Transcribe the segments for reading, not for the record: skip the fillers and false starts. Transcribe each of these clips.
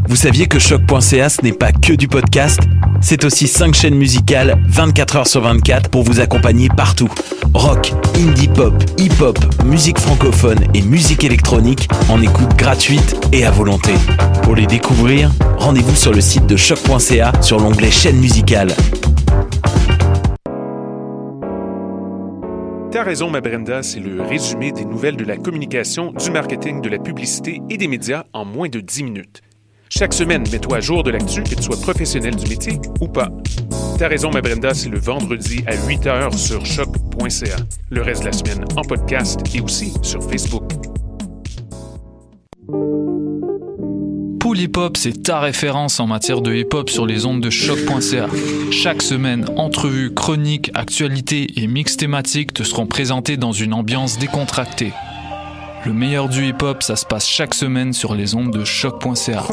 Vous saviez que Choc.ca, ce n'est pas que du podcast? C'est aussi 5 chaînes musicales, 24 heures sur 24, pour vous accompagner partout. Rock, indie pop, hip-hop, musique francophone et musique électronique en écoute gratuite et à volonté. Pour les découvrir, rendez-vous sur le site de Choc.ca sur l'onglet chaîne musicale. T'as raison, ma Brenda, c'est le résumé des nouvelles de la communication, du marketing, de la publicité et des médias en moins de 10 minutes. Chaque semaine, mets-toi à jour de l'actu, que tu sois professionnel du métier ou pas. T'as raison, ma Brenda, c'est le vendredi à 8h sur choc.ca. Le reste de la semaine en podcast et aussi sur Facebook. Pool Hip Hop, c'est ta référence en matière de hip-hop sur les ondes de choc.ca. Chaque semaine, entrevues, chroniques, actualités et mix thématiques te seront présentés dans une ambiance décontractée. Le meilleur du hip-hop, ça se passe chaque semaine sur les ondes de choc.ca.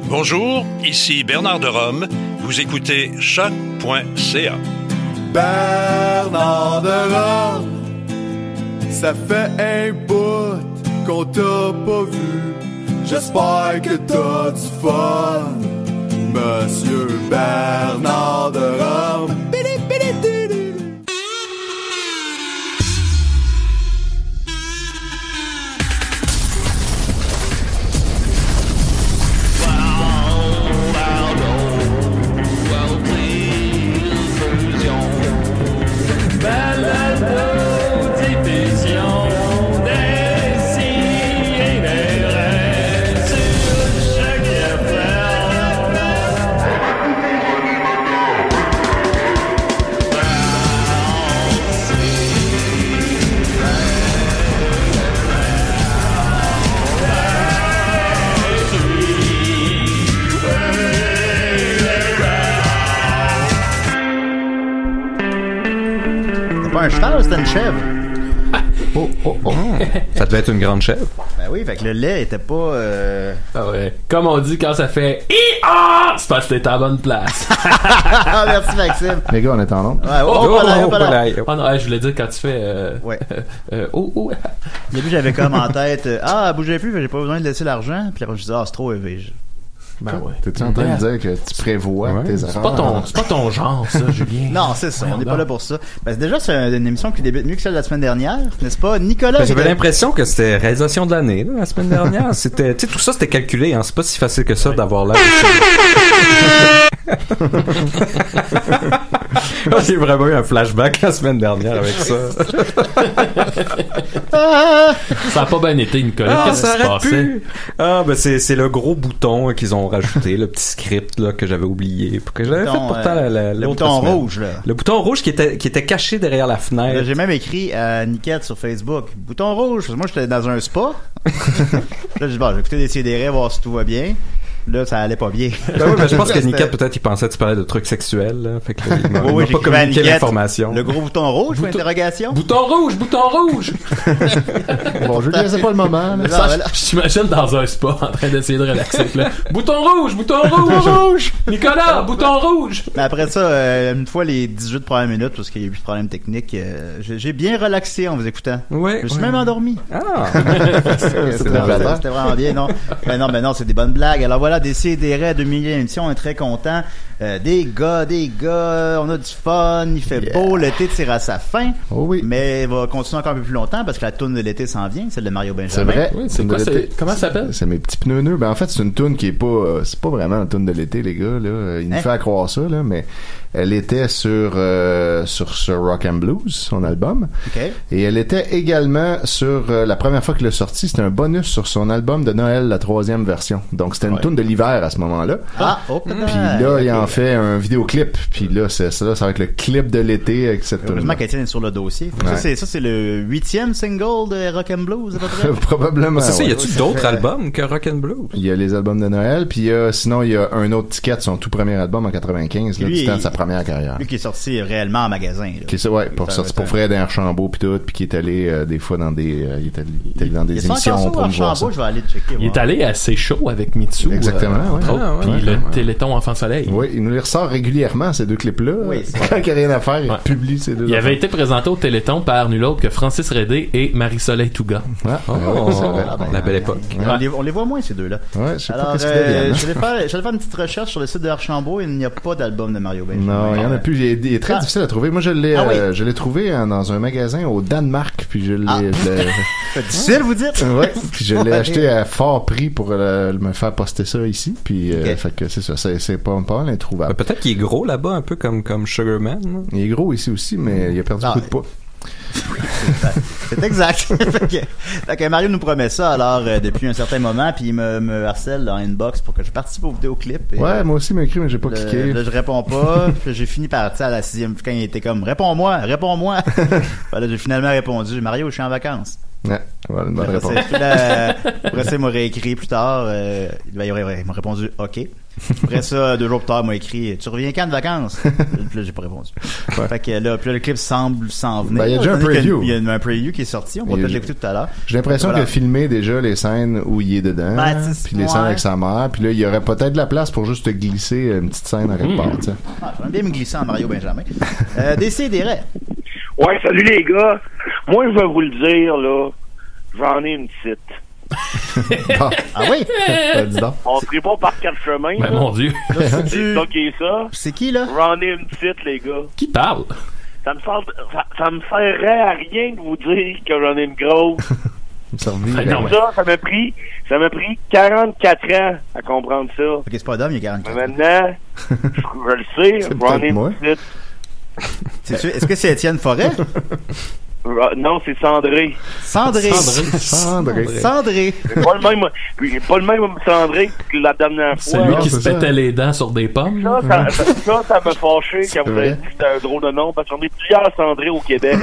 Bonjour, ici Bernard de Rome. Vous écoutez choc.ca. Bernard de Rome, ça fait un bout qu'on t'a pas vu. J'espère que t'as du fun, Monsieur Bernard de Rome. Un cheval, c'était une chèvre. Ça devait être une grande chèvre. Ben oui, fait que le lait était pas... Ah ouais. Comme on dit quand ça fait I-A, c'est parce que t'es à la bonne place. Merci Maxime. Les gars, on est en nombre. Ouais, Oh non, je voulais dire quand tu fais ouais. Au début, j'avais comme en tête bougez plus, j'ai pas besoin de laisser l'argent. Puis après, je disais c'est trop élevé. Ben ouais. T'es-tu en train de dire que tu prévois tes erreurs? C'est pas ton genre, ça, Julien. Non, c'est ça. On n'est pas là pour ça. Ben, déjà, c'est une émission qui débute mieux que celle de la semaine dernière, n'est-ce pas, Nicolas? J'avais l'impression que c'était réalisation de l'année, là, la semaine dernière. C'était, tu sais, tout ça, c'était calculé, hein. C'est pas si facile que ça d'avoir l'air. J'ai vraiment eu un flashback la semaine dernière avec ça. Ça a pas bien été, Nicolas. Qu'est-ce qui se passait? Ben c'est le gros bouton qu'ils ont rajouté, le petit script là que j'avais oublié, que j'avais fait pourtant le bouton rouge là. Le bouton rouge qui était caché derrière la fenêtre. Là, j'ai même écrit à Niquette sur Facebook, bouton rouge. Moi j'étais dans un spa. Là j'ai dit j'ai écouté des CDR voir si tout va bien. Là, ça allait pas bien. Ben oui, mais je pense que Niquette, peut-être, il pensait que tu parlais de trucs sexuels, là. Fait que, il m'a pas communiqué l'information. Le gros bouton rouge, pour interrogation. Bouton rouge! Bon, Julien, c'est pas le moment, là. Ça, je t'imagine dans un spa, en train d'essayer de relaxer, là. Bouton rouge! Nicolas, bouton rouge! Mais après ça, une fois les 18 premières minutes, parce qu'il y a eu plus de problèmes techniques, j'ai bien relaxé en vous écoutant. Ouais. Je me suis même endormi. C'était vraiment bien, non? Ben non, c'est des bonnes blagues. Alors voilà, Décidérez de milliers d'émissions, on est très content. Des gars, on a du fun, il fait beau, l'été tire à sa fin. Oh oui. Mais il va continuer encore un peu plus longtemps parce que la toune de l'été s'en vient, celle de Mario Benjamin. C'est vrai. Oui, c'est quoi, comment ça s'appelle? C'est Mes petits pneus neufs. Ben en fait, c'est une toune qui est pas, c'est pas vraiment une toune de l'été, les gars, là. Il nous fait croire ça, là, mais elle était sur Rock and Blues, son album. Okay. Et elle était également sur, la première fois qu'il a sorti, c'était un bonus sur son album de Noël, la 3e version. Donc c'était une toune de l'hiver à ce moment-là. Puis là, il en fait un vidéoclip. Puis là, ça va être le clip de l'été avec cette toune. Heureusement qu'Étienne est sur le dossier. Ouais. Ça, c'est le 8e single de Rock and Blues, à peu près. Probablement. C'est ça, y a-tu d'autres albums que Rock and Blues? Il y a les albums de Noël, puis sinon, il y a un autre ticket, son tout premier album en 95, là, du temps de sa première carrière. Lui qui est sorti réellement en magasin. Sorti pour Fred Archambault puis tout, puis qui est allé des fois dans des il est allé dans des émissions pour me voir ça. Je vais aller checker. Il est allé à C'est chaud avec Mitsu. Exactement. Puis le Téléthon Enfant Soleil. Oui, il nous les ressort régulièrement, ces deux clips-là. Oui, quand il n'y a rien à faire, il publie ces deux. Il avait été présenté au Téléthon par nul autre que Francis Redé et Marie-Soleil Touga. La belle époque. On les voit moins, ces deux-là. Ouais, je sais Alors, pas qu'est-ce qu'ils deviennent. je vais faire une petite recherche sur le site de Archambault et il n'y a pas d'album de Mario Benjamin. Non, il y en a plus. Il est très difficile à trouver. Moi, je l'ai trouvé dans un magasin au Danemark, puis je l'ai... difficile, vous dites? Ouais. Puis je l'ai acheté à fort prix pour me faire poster ça ici. Puis, fait que c'est ça. C'est pas mal introuvable. Peut-être qu'il est gros là-bas, un peu comme Sugarman. Là. Il est gros ici aussi, mais il a perdu beaucoup de poids. C'est exact. fait que Mario nous promet ça alors depuis un certain moment, puis il me harcèle en inbox pour que je participe au vidéoclip. Ouais, moi aussi il m'a écrit, mais j'ai pas cliqué. Là, je réponds pas. Puis j'ai fini par à la 6e quand il était comme réponds-moi. Là, j'ai finalement répondu Mario, je suis en vacances. Ouais, voilà une bonne réponse. Après ça, il m'a réécrit plus tard. Il m'a répondu OK. Après ça, 2 jours plus tard, il m'a écrit tu reviens quand de vacances? Puis là, j'ai pas répondu. Ouais. Fait que là, puis là, le clip semble s'en venir. Ben, il y a déjà un preview. Il y a un preview qui est sorti. On va peut-être l'écouter tout à l'heure. J'ai l'impression qu'il a filmé déjà les scènes où il est dedans. Puis les scènes avec sa mère. Puis là, il y aurait peut-être de la place pour juste te glisser une petite scène à quelque part. J'aimerais bien me glisser en Mario Benjamin. Décidérez. Ouais, salut les gars. Moi, je vais vous le dire, là. J'en ai une petite. Ah oui? Dis donc. On se pas par 4 chemins. Ben, mon Dieu. C'est ça qui est ça. C'est qui, là? J'en ai une petite, les gars. Qui parle? Ça me ferait à rien de vous dire que j'en ai une grosse. Ça m'a pris 44 ans à comprendre ça. Ok, c'est pas d'homme, il y a 44 ans. Mais maintenant, je le sais, j'en ai une petite. Est-ce que c'est Étienne Forêt? Non, c'est Cendré. Cendré. J'ai pas le même Cendré que la dernière fois. Celui qui se pétait les dents sur des pommes. Ça m'a fâché quand vous avez dit que c'était un drôle de nom, parce qu'on est plusieurs Cendré au Québec.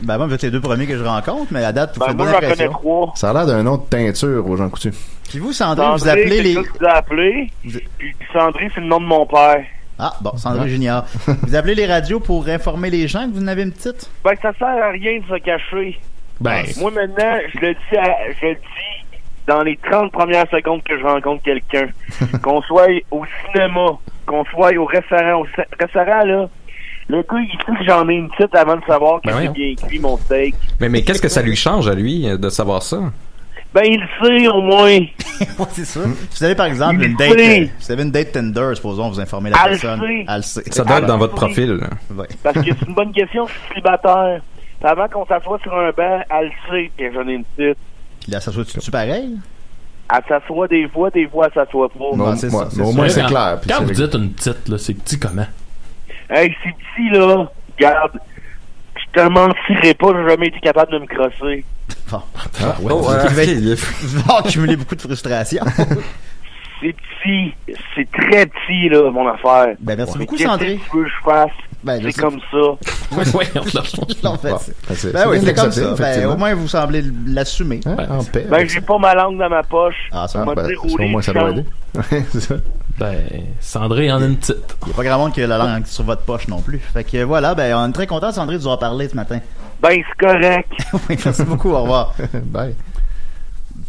Ben moi, vous êtes les 2 premiers que je rencontre, mais à date, vous faites moi, j'en connais 3. Ça a l'air d'un nom de teinture aux gens coutus. Puis vous, Cendré, vous appelez les... vous appelez, puis Cendré, c'est le nom de mon père. Ah, bon, Cendré Junior. Vous appelez les radios pour informer les gens que vous en avez une petite? Ben, ça sert à rien de se cacher. Ben, moi, maintenant, je le dis dans les 30 premières secondes que je rencontre quelqu'un. Qu'on soit au cinéma, qu'on soit au restaurant. Au restaurant, là, le gars, il sait que j'en ai une petite avant de savoir que j'ai bien cuit mon steak. Mais qu'est-ce que ça lui change à lui de savoir ça? Ben, il le sait, au moins. Ouais, c'est ça. Vous avez, par exemple, une date Tinder, supposons, vous informez la personne. Elle le sait. Ça doit être dans votre profil. Ouais. Parce que c'est une bonne question, je suis célibataire. Avant qu'on s'assoie sur un banc, elle le sait que j'en ai une petite. Là, ça soit-tu pareil? Elle s'assoit des fois, elle s'assoit pas. Non, c'est ça. Au moins, c'est clair. Quand vous dites une petite, là, c'est petit comment? Hey, c'est petit, là. Regarde. Je te mentirai pas, j'ai jamais été capable de me crosser. Bon. Il va accumuler beaucoup de frustration. C'est petit. C'est très petit, là, mon affaire. Ben, merci beaucoup, Cendré. Qu'est-ce que tu veux que je fasse? Ben, c'est comme ça. Ben oui, c'est comme ça. Ben, au moins, vous semblez l'assumer. En paix. Ben, j'ai pas ma langue dans ma poche. Ah, ça va. Au moins, ça doit aider. C'est ça. Ben, Cendré en a une petite. Il n'y a pas grand monde qui a la langue sur votre poche non plus. Fait que voilà, ben, on est très content, Cendré, de vous avoir parlé ce matin. Ben, c'est correct. Oui, merci beaucoup, au revoir. Bye.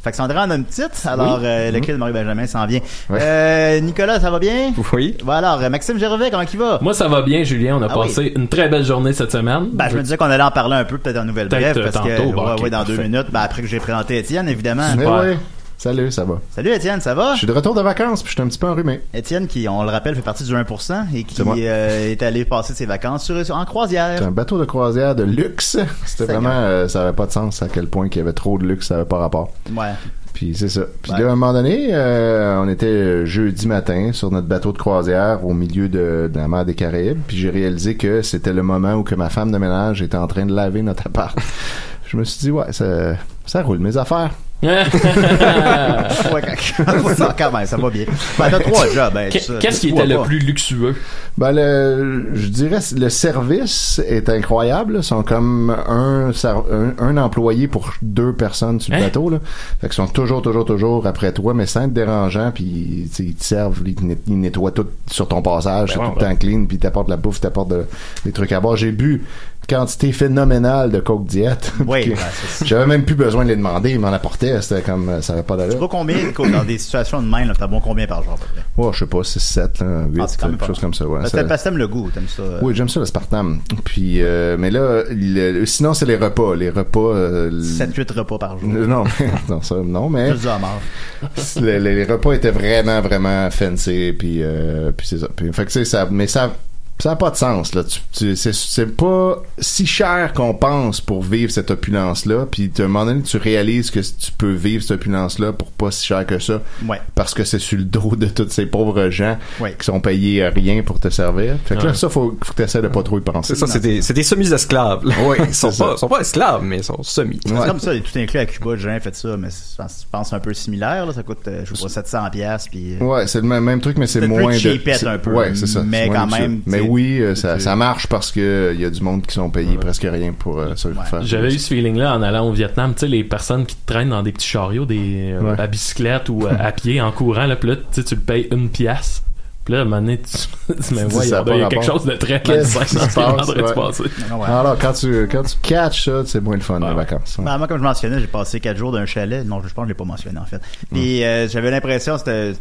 Fait que Cendré en a une petite, alors le cri de Marie-Benjamin s'en vient. Ouais. Nicolas, ça va bien? Oui. Voilà, alors Maxime Gervais, comment il va? Moi, ça va bien, Julien. On a passé une très belle journée cette semaine. Ben, je me disais qu'on allait en parler un peu, peut-être en nouvelle brève, parce tantôt, que dans 2 minutes, ben, après que j'ai présenté Étienne, évidemment. Oui. Salut, ça va. Salut Étienne, ça va? Je suis de retour de vacances, puis je suis un petit peu enrhumé. Étienne, qui, on le rappelle, fait partie du 1% et qui est allé passer ses vacances en croisière. C'est un bateau de croisière de luxe. C'était vraiment, ça avait pas de sens à quel point qu'il y avait trop de luxe, ça avait pas rapport. Ouais. Puis c'est ça. Puis là, à un moment donné, on était jeudi matin sur notre bateau de croisière au milieu de la mer des Caraïbes, puis j'ai réalisé que c'était le moment où que ma femme de ménage était en train de laver notre appart. Je me suis dit, ouais, ça roule mes affaires. Quand même, ça va bien. Ben, t'as 3 jobs. Ben, qu'est-ce qui était le plus luxueux? Ben, je dirais, le service est incroyable. Ils sont comme un employé pour 2 personnes sur le bateau, là. Fait qu'ils sont toujours après toi, mais sans être dérangeant, puis ils te servent, ils nettoient tout sur ton passage, c'est tout le temps clean, puis ils t'apportent la bouffe, ils t'apportent des trucs à boire. J'ai bu quantité phénoménale de Coke Diet. Oui, j'avais même plus besoin de les demander, ils m'en apportaient, c'était comme, ça avait pas d'allure. Tu vois combien, dans des situations de même, là, t'as bon combien par jour, à peu près? Ouais, je sais pas, 6, 7, là, 8, quelque chose comme ça, ouais. Parce que t'aimes le goût, t'aimes ça? Oui, j'aime ça, l'aspartame. Puis, mais là, sinon, c'est les repas. 7-8 repas par jour. Non, ça, non, mais. Juste de la mort. Les repas étaient vraiment, vraiment fancy, puis c'est ça. Puis, fait que, tu sais, ça n'a pas de sens, là. C'est pas si cher qu'on pense pour vivre cette opulence-là, puis à un moment donné, tu réalises que tu peux vivre cette opulence-là pour pas si cher que ça, parce que c'est sur le dos de tous ces pauvres gens qui sont payés à rien pour te servir. Fait que là, ça, faut que tu essaies de pas trop y penser. C'est ça, c'est des semis-esclaves. Oui, ils sont pas esclaves, mais ils sont semis. C'est comme ça, tout inclus à Cuba, j'ai fait ça, mais je pense un peu similaire, là. Ça coûte, je sais pas, 700$, puis... Ouais, c'est le même truc, mais c'est moins de... cheapette un peu. Ouais, c'est ça. Mais quand même... Mais oui, ça marche parce que il y a du monde qui sont payés presque rien pour ça faire. J'avais eu ce feeling-là en allant au Vietnam, tu sais, les personnes qui te traînent dans des petits chariots, à bicyclette ou à pied en courant, là, puis là, tu le payes 1$. Puis là, à un moment donné, tu me vois, il y a quelque chose de très malsain dans ce qui est en train de se passer. Alors, quand tu catches ça, c'est moins le fun, les vacances. Ben, moi, comme je mentionnais, j'ai passé 4 jours d'un chalet. Non, je pense que je l'ai pas mentionné, en fait. Puis, j'avais l'impression, c'était...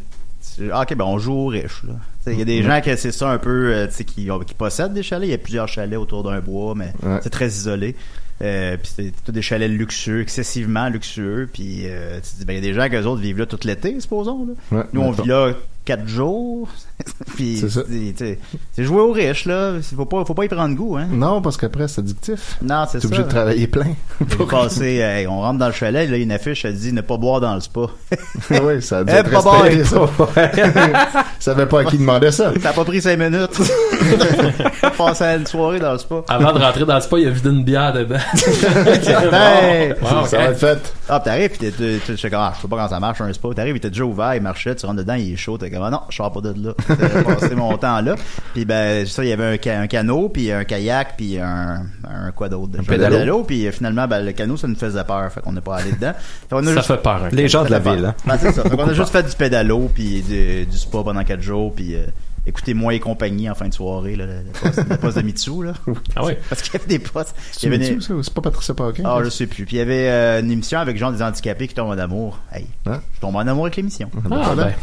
OK, ben on joue aux riches, là. Il y a des gens que c'est ça un peu, qui possèdent des chalets. Il y a plusieurs chalets autour d'un bois, mais c'est très isolé. Puis c'est tous des chalets luxueux, excessivement luxueux. Puis tu dis, ben il y a des gens qu'eux autres vivent là tout l'été, supposons. Là. Ouais, nous, on vit là 4 jours. Puis c'est jouer aux riches, là. Faut pas y prendre goût, hein. Non, parce qu'après, c'est addictif. Non, c'est ça. T'es obligé de travailler plein. On rentre dans le chalet, là, il y a une affiche, elle dit ne pas boire dans le spa. Oui, ça a dû être respecté, ça. Savais pas à qui demandait ça. Ça a pas pris 5 minutes. Passer une soirée dans le spa. Avant de rentrer dans le spa, il a vidé une bière dedans. Ça va être fait. Ah, pis t'arrives, pis je sais comment, je sais pas quand ça marche un spa. T'arrives, il était déjà ouvert, il marchait, tu rentres dedans, il est chaud, t'es comme, non, je sors pas de là. J'ai passé mon temps là. Puis ben, ça, il y avait un canot, puis un kayak, puis un quoi d'autre? Un pédalo. Puis finalement, ben, le canot, ça nous faisait peur. Fait qu'on n'est pas allé dedans. Fait peur. Les gens de la ville, hein. Ben, c'est ça. Fait qu'on a juste fait du pédalo, puis du spa pendant 4 jours, puis écoutez Moi et compagnie en fin de soirée, là, le poste de Mitsu, là. Ah oui. Parce qu'il y avait des postes. C'est Mitsu, ça? C'est pas Patricia Paquin? Ah, je sais plus. Puis il y avait une émission avec genre des handicapés qui tombent en amour. Hey. Je tombe en amour avec l'émission.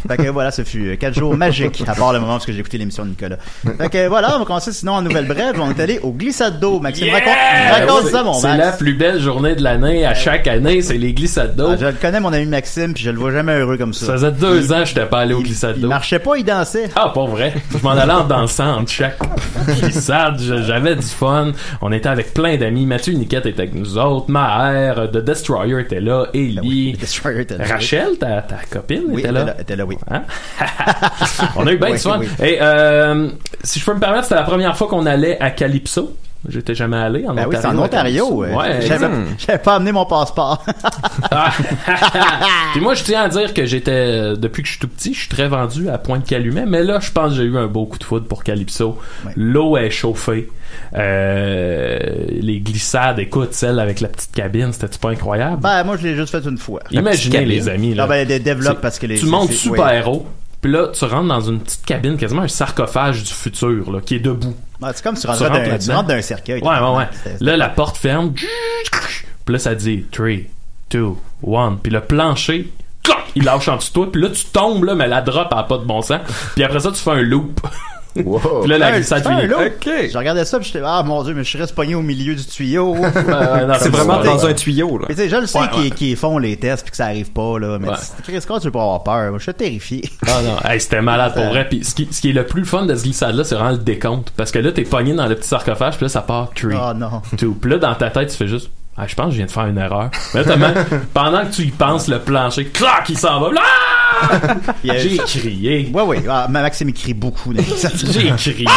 Fait que voilà, ce fut 4 jours magiques, à part le moment où j'ai écouté l'émission de Nicolas. Fait que voilà, on va commencer sinon en nouvelle brève. On est allé au glissade d'eau. Maxime, raconte ça, mon Max. C'est la plus belle journée de l'année. À chaque année, c'est les glissades d'eau. Je le connais, mon ami Maxime, puis je le vois jamais heureux comme ça. Ça faisait 2 ans que j'étais pas allé au glissade d'eau. Il marchait pas, il dansait. Ah, pas vrai. Je m'en allais en dansant entre chaque glissade. J'avais du fun. On était avec plein d'amis. Mathieu Niquette était avec nous autres. Maher, The Destroyer était là. Ellie. Rachel, ta copine, était là. Était là, oui. Hein? On a eu bien du fun. Et si je peux me permettre, c'était la première fois qu'on allait à Calypso. J'étais jamais allé en Ontario. Oui, c'est en Ontario. Ouais, j'avais pas amené mon passeport. Puis moi, je tiens à dire que depuis que je suis tout petit, je suis très vendu à Pointe-Calumet, mais là, je pense que j'ai eu un beau coup de foudre pour Calypso. Ouais. L'eau est chauffée. Les glissades, écoute, celle avec la petite cabine, c'était pas incroyable? Ben, moi, je l'ai juste fait une fois. Imaginez, les amis, là. Non, ben, développe parce que tu montes super haut. Puis là, tu rentres dans une petite cabine, quasiment un sarcophage du futur, là, qui est debout. Ah, c'est comme si tu rentres d'un cercueil. Ouais. Là, la porte ferme. Puis là, ça dit 3, 2, 1. Puis le plancher, il lâche en dessous de toi. Puis là, tu tombes, là, mais la drop a pas de bon sens. Puis après ça, tu fais un loop. Wow. Puis là, la glissade finit. Okay. Je regardais ça, puis j'étais, ah mon Dieu, mais je serais pogné au milieu du tuyau. Non, c'est vraiment dans un tuyau, là. Mais tu sais, je le sais qu'ils font les tests puis que ça arrive pas, là. Mais Chris, quand tu veux pas avoir peur? Moi, je suis terrifié. Ah non, hey, c'était malade pour vrai. Puis ce qui est le plus fun de ce glissade-là, c'est vraiment le décompte. Parce que là, t'es pogné dans le petit sarcophage, puis là, ça part 3, 2. Puis là, dans ta tête, tu fais juste, ah, je pense que je viens de faire une erreur. Mais là, pendant que tu y penses, le plancher, clac, il s'en va. J'ai crié. Oui. Ah, Maxime, il crie beaucoup. J'ai crié.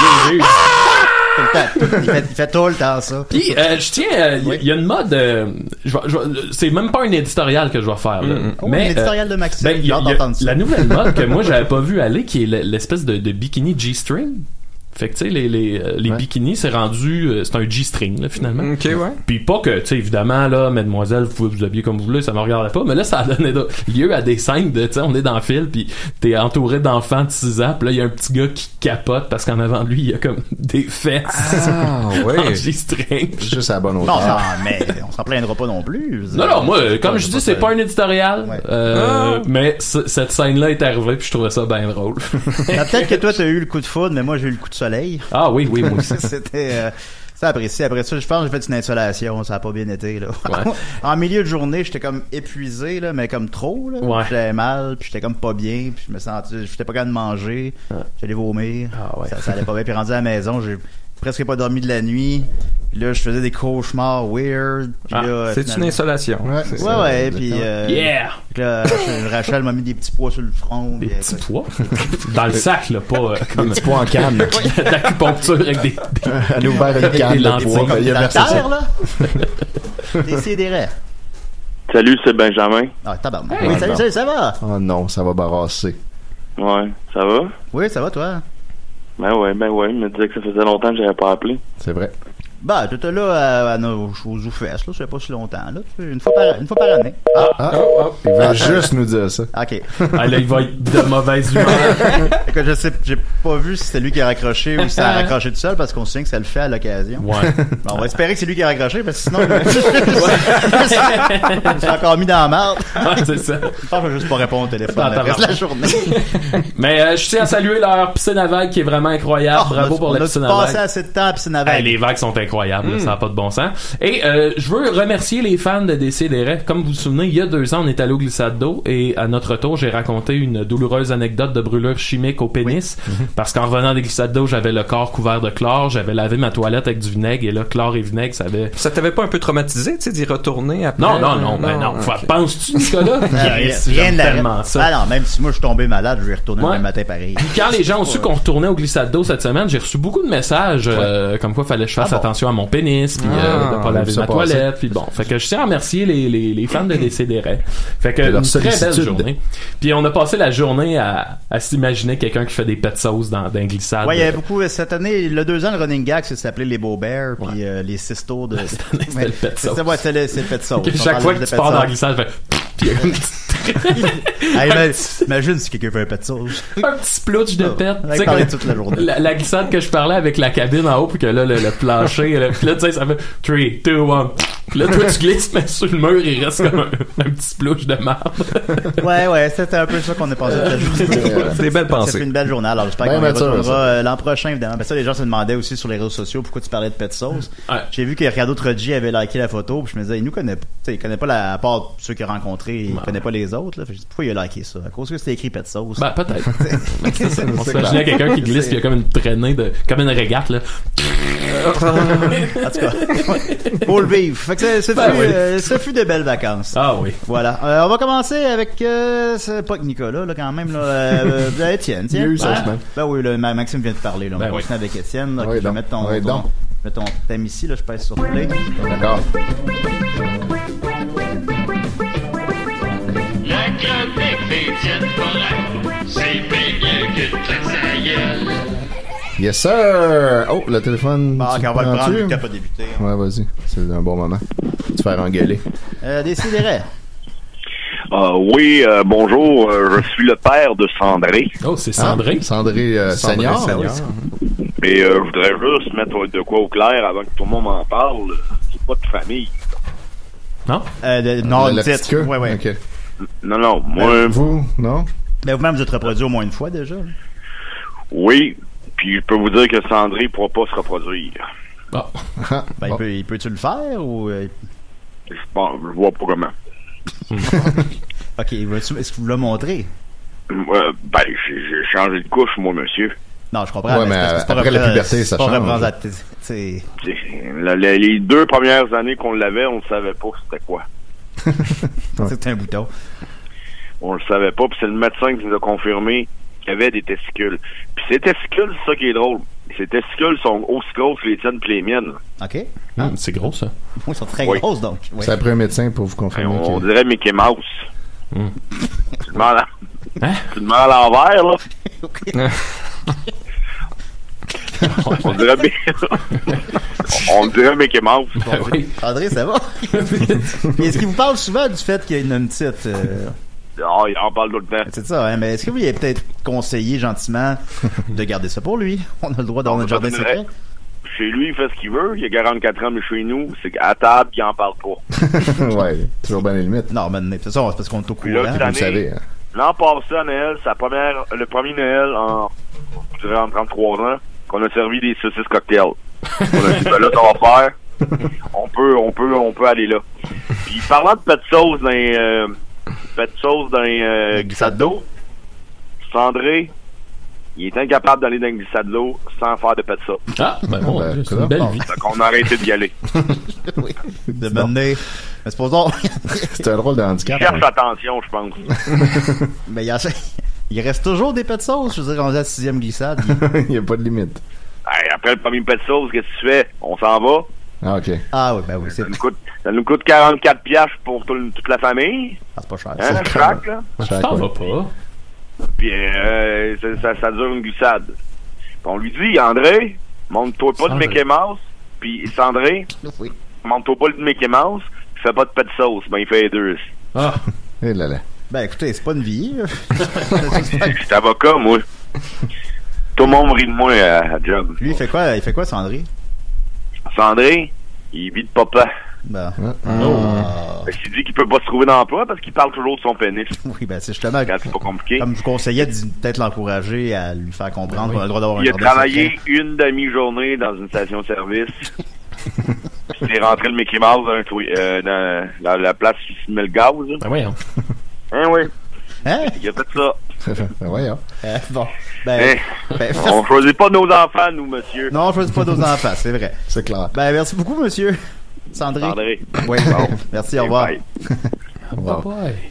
Il fait tout le temps ça. Puis je tiens, il y a une mode. C'est même pas un éditorial que je vais faire. Là. Mais un éditorial de Maxime. Il y a la nouvelle mode que moi j'avais pas vu aller, qui est l'espèce de bikini G-string. Fait que tu sais les bikinis c'est rendu c'est un G-string là finalement. OK, ouais. Puis pas que tu sais évidemment là mademoiselle vous pouvez vous habiller comme vous voulez, ça me regardait pas, mais là ça a donné lieu à des scènes de tu sais on est dans le fil puis t'es entouré d'enfants de 6 ans, puis là il y a un petit gars qui capote parce qu'en avant de lui il y a comme des fesses. Ah ouais. En G-string. Juste à la bonne hauteur. Non, mais on s'en plaindra pas non plus. Non, moi, comme je dis, c'est pas un éditorial. Ouais. Mais cette scène-là est arrivée, puis je trouvais ça bien drôle. Peut-être que toi, t'as eu le coup de foudre, mais moi, j'ai eu le coup de soleil. Ah oui, moi aussi. C'était... ça apprécié. Après ça, je pense que j'ai fait une insolation. Ça a pas bien été, là. Ouais. En milieu de journée, j'étais comme épuisé, là, mais comme trop, là. Ouais. J'avais mal, puis j'étais comme pas bien, puis je me sentais... J'étais pas capable de manger. J'allais vomir. Ah ouais. Ça allait pas bien. Puis rendu à la maison, j'ai presque pas dormi de la nuit. Puis là, je faisais des cauchemars weird. Puis là, c'est une insolation. Ouais, puis yeah! Là, Rachel m'a mis des petits pois sur le front. Des petits pois? Dans le sac, là, pas des petits pois en canne. D'acupuncture avec des elle a ouvert une canne de pois. Il y a versé ça. Là. Décidérez. Salut, c'est Benjamin. Ah, tabarnak. Oui, salut, ça va? Oh non, ça va barrasser. Ouais, ça va? Oui, ça va, toi? Ben ouais, il me disait que ça faisait longtemps que j'avais pas appelé. C'est vrai. Bah, t'étais là aux Zoufesses, là, ça fait pas si longtemps, là. Une fois par année. Il va juste nous dire ça. OK. Ah, là, il va être de mauvaise humeur. Écoute, je sais, j'ai pas vu si c'était lui qui a raccroché ou si ça a raccroché tout seul, parce qu'on se souvient que ça le fait à l'occasion. Ouais. Bon, on va espérer que c'est lui qui a raccroché, parce que sinon, je suis encore mis dans la merde. Ouais, c'est ça. Je pense que je vais juste pas répondre au téléphone le reste de la journée. Mais je tiens à saluer leur piscine à vagues qui est vraiment incroyable. Bravo pour la piscine à vagues. On a passé assez de temps à piscine à vagues. Les vagues sont incroyables. Ça n'a pas de bon sens. Et je veux remercier les fans de Décidérez. Comme vous vous souvenez, il y a 2 ans, on est allé au glissade d'eau et à notre retour, j'ai raconté une douloureuse anecdote de brûlure chimique au pénis parce qu'en revenant des glissades d'eau, j'avais le corps couvert de chlore, j'avais lavé ma toilette avec du vinaigre et là, chlore et vinaigre, ça avait... Ça t'avait pas un peu traumatisé, tu sais, d'y retourner après? Non. Okay. Penses-tu, Nicolas? Rien de la ça. Ah non, même si moi je suis tombé malade, je vais retourner le matin pareil. Puis quand les gens ont su qu'on retournait au glissade d'eau cette semaine, j'ai reçu beaucoup de messages comme quoi fallait que je fasse attention à mon pénis puis de pas laver ma toilette puis bon, fait que je tiens à remercier les fans de Décidérez. Fait que une très belle journée. Puis on a passé la journée à s'imaginer quelqu'un qui fait des pets sauce dans un glissade. Ouais, il y avait beaucoup cette année, il y a 2 ans, le running gag ça s'appelait les Beaux Bears puis les 6 tours de c'était le pet sauce. C'était le pet sauce. Chaque fois que tu pars dans la glissade, je fais puis il y a une petite imagine si quelqu'un fait un pet sauce. Un petit splouch de pet. Tu sais toute la journée. La glissade que je parlais avec la cabine en haut puis que là le plancher puis là tu sais ça fait 3, 2, 1 puis là toi tu glisses mais sur le mur il reste comme un petit splouch de marbre. Ouais c'était un peu ça qu'on a pensé toute la journée. C'est des belles pensées. Ça fait une belle journée, alors j'espère qu'on retournera l'an prochain évidemment. Parce que les gens se demandaient aussi sur les réseaux sociaux pourquoi tu parlais de pet sauce. J'ai vu que Ricardo Troggi avait liké la photo puis je me disais il nous connaît il connaît pas à part ceux qu'il a rencontrés, il connaît pas les autres là. Pourquoi il a liké ça? À cause que c'était écrit pet sauce. Ben peut-être. On s'imaginait quelqu'un qui glisse puis il y a comme une traînée comme une régate là. En tout cas, faut le vivre. Fait que ce fut de belles vacances. Ah oui. Voilà. On va commencer avec c'est pas que Nicolas là quand même là Étienne. Tiens. Ben oui, Maxime vient de parler là. On va continuer avec Étienne. Je vais mettre ton thème ici là, je pèse sur play. D'accord. La chronique d'Étienne Forêt, c'est bien mieux que de gueule. Yes sir! Oh, le téléphone. Bon, on va le prendre vu que t'as pas débuté. Ouais, vas-y. C'est un bon moment. Tu te faire engueuler. Décidérez. Oui, bonjour. Je suis le père de Sandré. Oh, c'est Sandré? Sandré Senior. Et je voudrais juste mettre de quoi au clair avant que tout le monde m'en parle. C'est pas de famille. Non? Non, le petit queue? Ouais. Okay. Non, moi... Vous, non? Mais vous-même, vous êtes reproduit au moins une fois, déjà? Oui, puis je peux vous dire que Sandré pourra pas se reproduire. Bon. Bon. Il peut-tu le faire, ou... Bon, je vois pas comment. OK, est-ce que vous l'avez montré? J'ai changé de couche, moi, monsieur. Non, je comprends. Ouais, mais après la puberté, ça change. Les 2 premières années qu'on l'avait, on ne savait pas c'était quoi. C'était un bouton. On le savait pas, puis c'est le médecin qui nous a confirmé qu'il y avait des testicules. Puis ces testicules, c'est ça qui est drôle. Ces testicules sont aussi grosses que les tiennes et les miennes. OK. C'est gros, ça. Oui, ils sont très grosses, donc. Oui. Ça a pris un médecin pour vous confirmer. On dirait Mickey Mouse. Tu le mets à l'envers, là. On dirait Mickey Mouse. Oui. André, ça va? Est-ce qu'il vous parle souvent du fait qu'il y a une petite... Ah, il en parle tout le temps. C'est ça, hein, mais est-ce que vous avez peut-être conseillé gentiment de garder ça pour lui? On a le droit d'avoir notre jardin secret. Chez lui, il fait ce qu'il veut. Il a 44 ans, mais chez nous, c'est qu'à table, il en parle pas. Ouais, toujours bien les limites. Non, mais c'est ça, c'est parce qu'on est au courant. Là, vous le savez. Hein. L'an passé, à Noël, le premier Noël en 33 ans, qu'on a servi des saucisses cocktails. On a dit, ben là, ça va faire. On peut aller là. Puis, parlant de pet sauce dans les glissades d'eau, Sandré, il est incapable d'aller dans une glissade d'eau sans faire de pet sauce. Ah, ben bon, c'est une belle vie. Donc, on a arrêté d'y aller. Oui. De mener. Mais supposons. C'est un drôle de handicap. Il cherche l'attention, je pense. Mais il reste toujours des pets sauce. Je veux dire, on est à la 6e glissade. Il n'y a pas de limite. Hey, après le premier pet sauce, qu'est-ce que tu fais? On s'en va. Ah, ok. Ah, oui, ben oui. Ça nous coûte 44$ pour toute la famille. Ah, c'est pas cher. Hein, chaque, là. Ça t'en va pas. Puis ça dure une glissade. Puis on lui dit, André, monte-toi pas de Mickey Mouse. Puis Sandré, monte-toi pas de Mickey Mouse. Fais pas de pet sauce. Ben, il fait les deux. Ah. Et là là. Ben, écoutez, c'est pas une vie. Je suis avocat, moi. Tout le monde rit de moi à job. Lui, il fait quoi, Sandré? Sandré, il vit de papa. Ben. Parce qu'il dit qu'il peut pas se trouver d'emploi parce qu'il parle toujours de son pénis. Oui, ben c'est justement. Quand c'est pas compliqué. Comme je vous conseillais de peut-être l'encourager à lui faire comprendre qu'on a le droit d'avoir un jardin. Il a travaillé une demi-journée dans une station-service. Puis c'est rentré le Mickey Mouse dans la place qui se met le gaz. Ben voyons. Hein, oui. Hein? Il a fait ça. Ben voyons. Bon. On choisit pas nos enfants, nous, monsieur. Non, on choisit pas nos enfants, c'est vrai. C'est clair. Ben, merci beaucoup, monsieur. Sandré. Oui, bon. Merci, au revoir. Wow.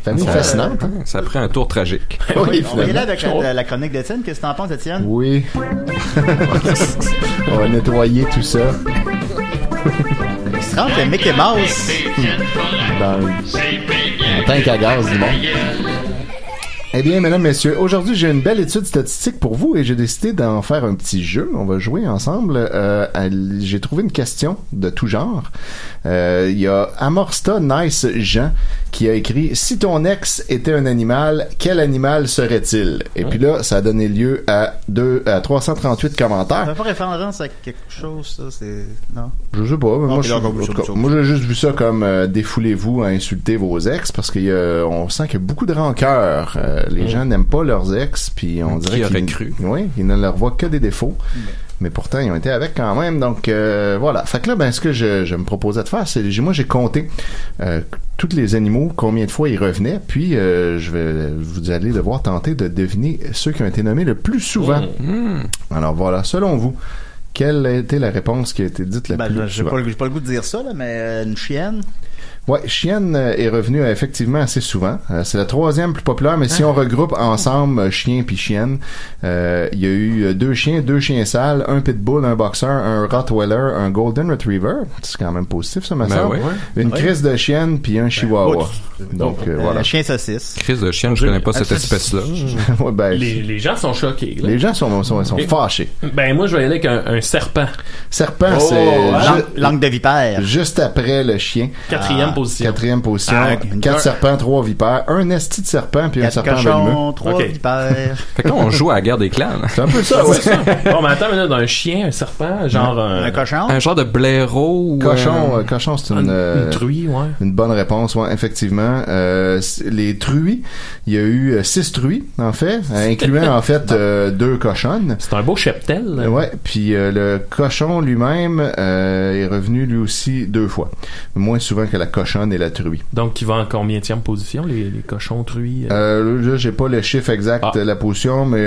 Famille fascinante. Hein? Ça a pris un tour tragique. Oui, on est là avec la chronique d'Étienne. Qu'est-ce que t'en penses, Étienne? Oui. On va nettoyer tout ça. Il se rentre le Mickey Mouse dans le tank à gaz du monde. Eh bien, mesdames, messieurs, aujourd'hui, j'ai une belle étude statistique pour vous et j'ai décidé d'en faire un petit jeu. On va jouer ensemble. J'ai trouvé une question de tout genre. Il y a Amorsta Nice Jean qui a écrit « Si ton ex était un animal, quel animal serait-il? » Et puis là, ça a donné lieu à 338 commentaires. Ça fait pas référence à quelque chose, ça? C'est... Non? Je sais pas. Moi, j'ai juste vu ça comme défoulez-vous à insulter vos ex parce qu'on sent qu'il y a beaucoup de rancœur. Les gens n'aiment pas leurs ex, puis on dirait qu'ils aurait cru. Oui, ils ne leur voient que des défauts. Mais pourtant, ils ont été avec quand même. Donc, voilà. Fait que là, ce que je me proposais de faire, c'est... Moi, j'ai compté tous les animaux, combien de fois ils revenaient, puis vous allez devoir tenter de deviner ceux qui ont été nommés le plus souvent. Alors, voilà. Selon vous, quelle a été la réponse qui a été dite la plus souvent? J'ai pas le goût de dire ça, là, mais une chienne... Ouais, chienne est revenu effectivement assez souvent. C'est la 3e plus populaire, mais si on regroupe ensemble chien puis chienne, il y a eu 2 chiens, 2 chiens sales, un pitbull, un boxer, un rottweiler, un golden retriever. C'est quand même positif, ça, ma soeur. Ouais. Une crise de chienne puis un chihuahua. Donc voilà. Un chien saucisse. Crise de chienne, je connais pas cette espèce-là. Ouais, les gens sont choqués. Là. Les gens sont fâchés. Ben moi, je vais y aller avec un serpent. Serpent, c'est langue de vipère. Juste après le chien. 4e position. 4e position. 4 serpents, 3 vipères. Un esti de serpent puis un serpent venimeux. 3 vipères. Fait que là, on joue à la guerre des clans. C'est un peu ça, ouais. Bon, mais attends, là, d'un chien, un serpent, genre un cochon. Un genre de blaireau. Cochon, c'est une truie, ouais. Une bonne réponse, ouais, effectivement. Les truies, il y a eu 6 truies, en fait, incluant, en fait, 2 cochonnes. C'est un beau cheptel. Ouais, puis le cochon lui-même est revenu lui aussi 2 fois. Moins souvent que la cochonne et la truie. Donc, qui va en combienième position, les cochons truies? Là, j'ai pas le chiffre exact de la position, mais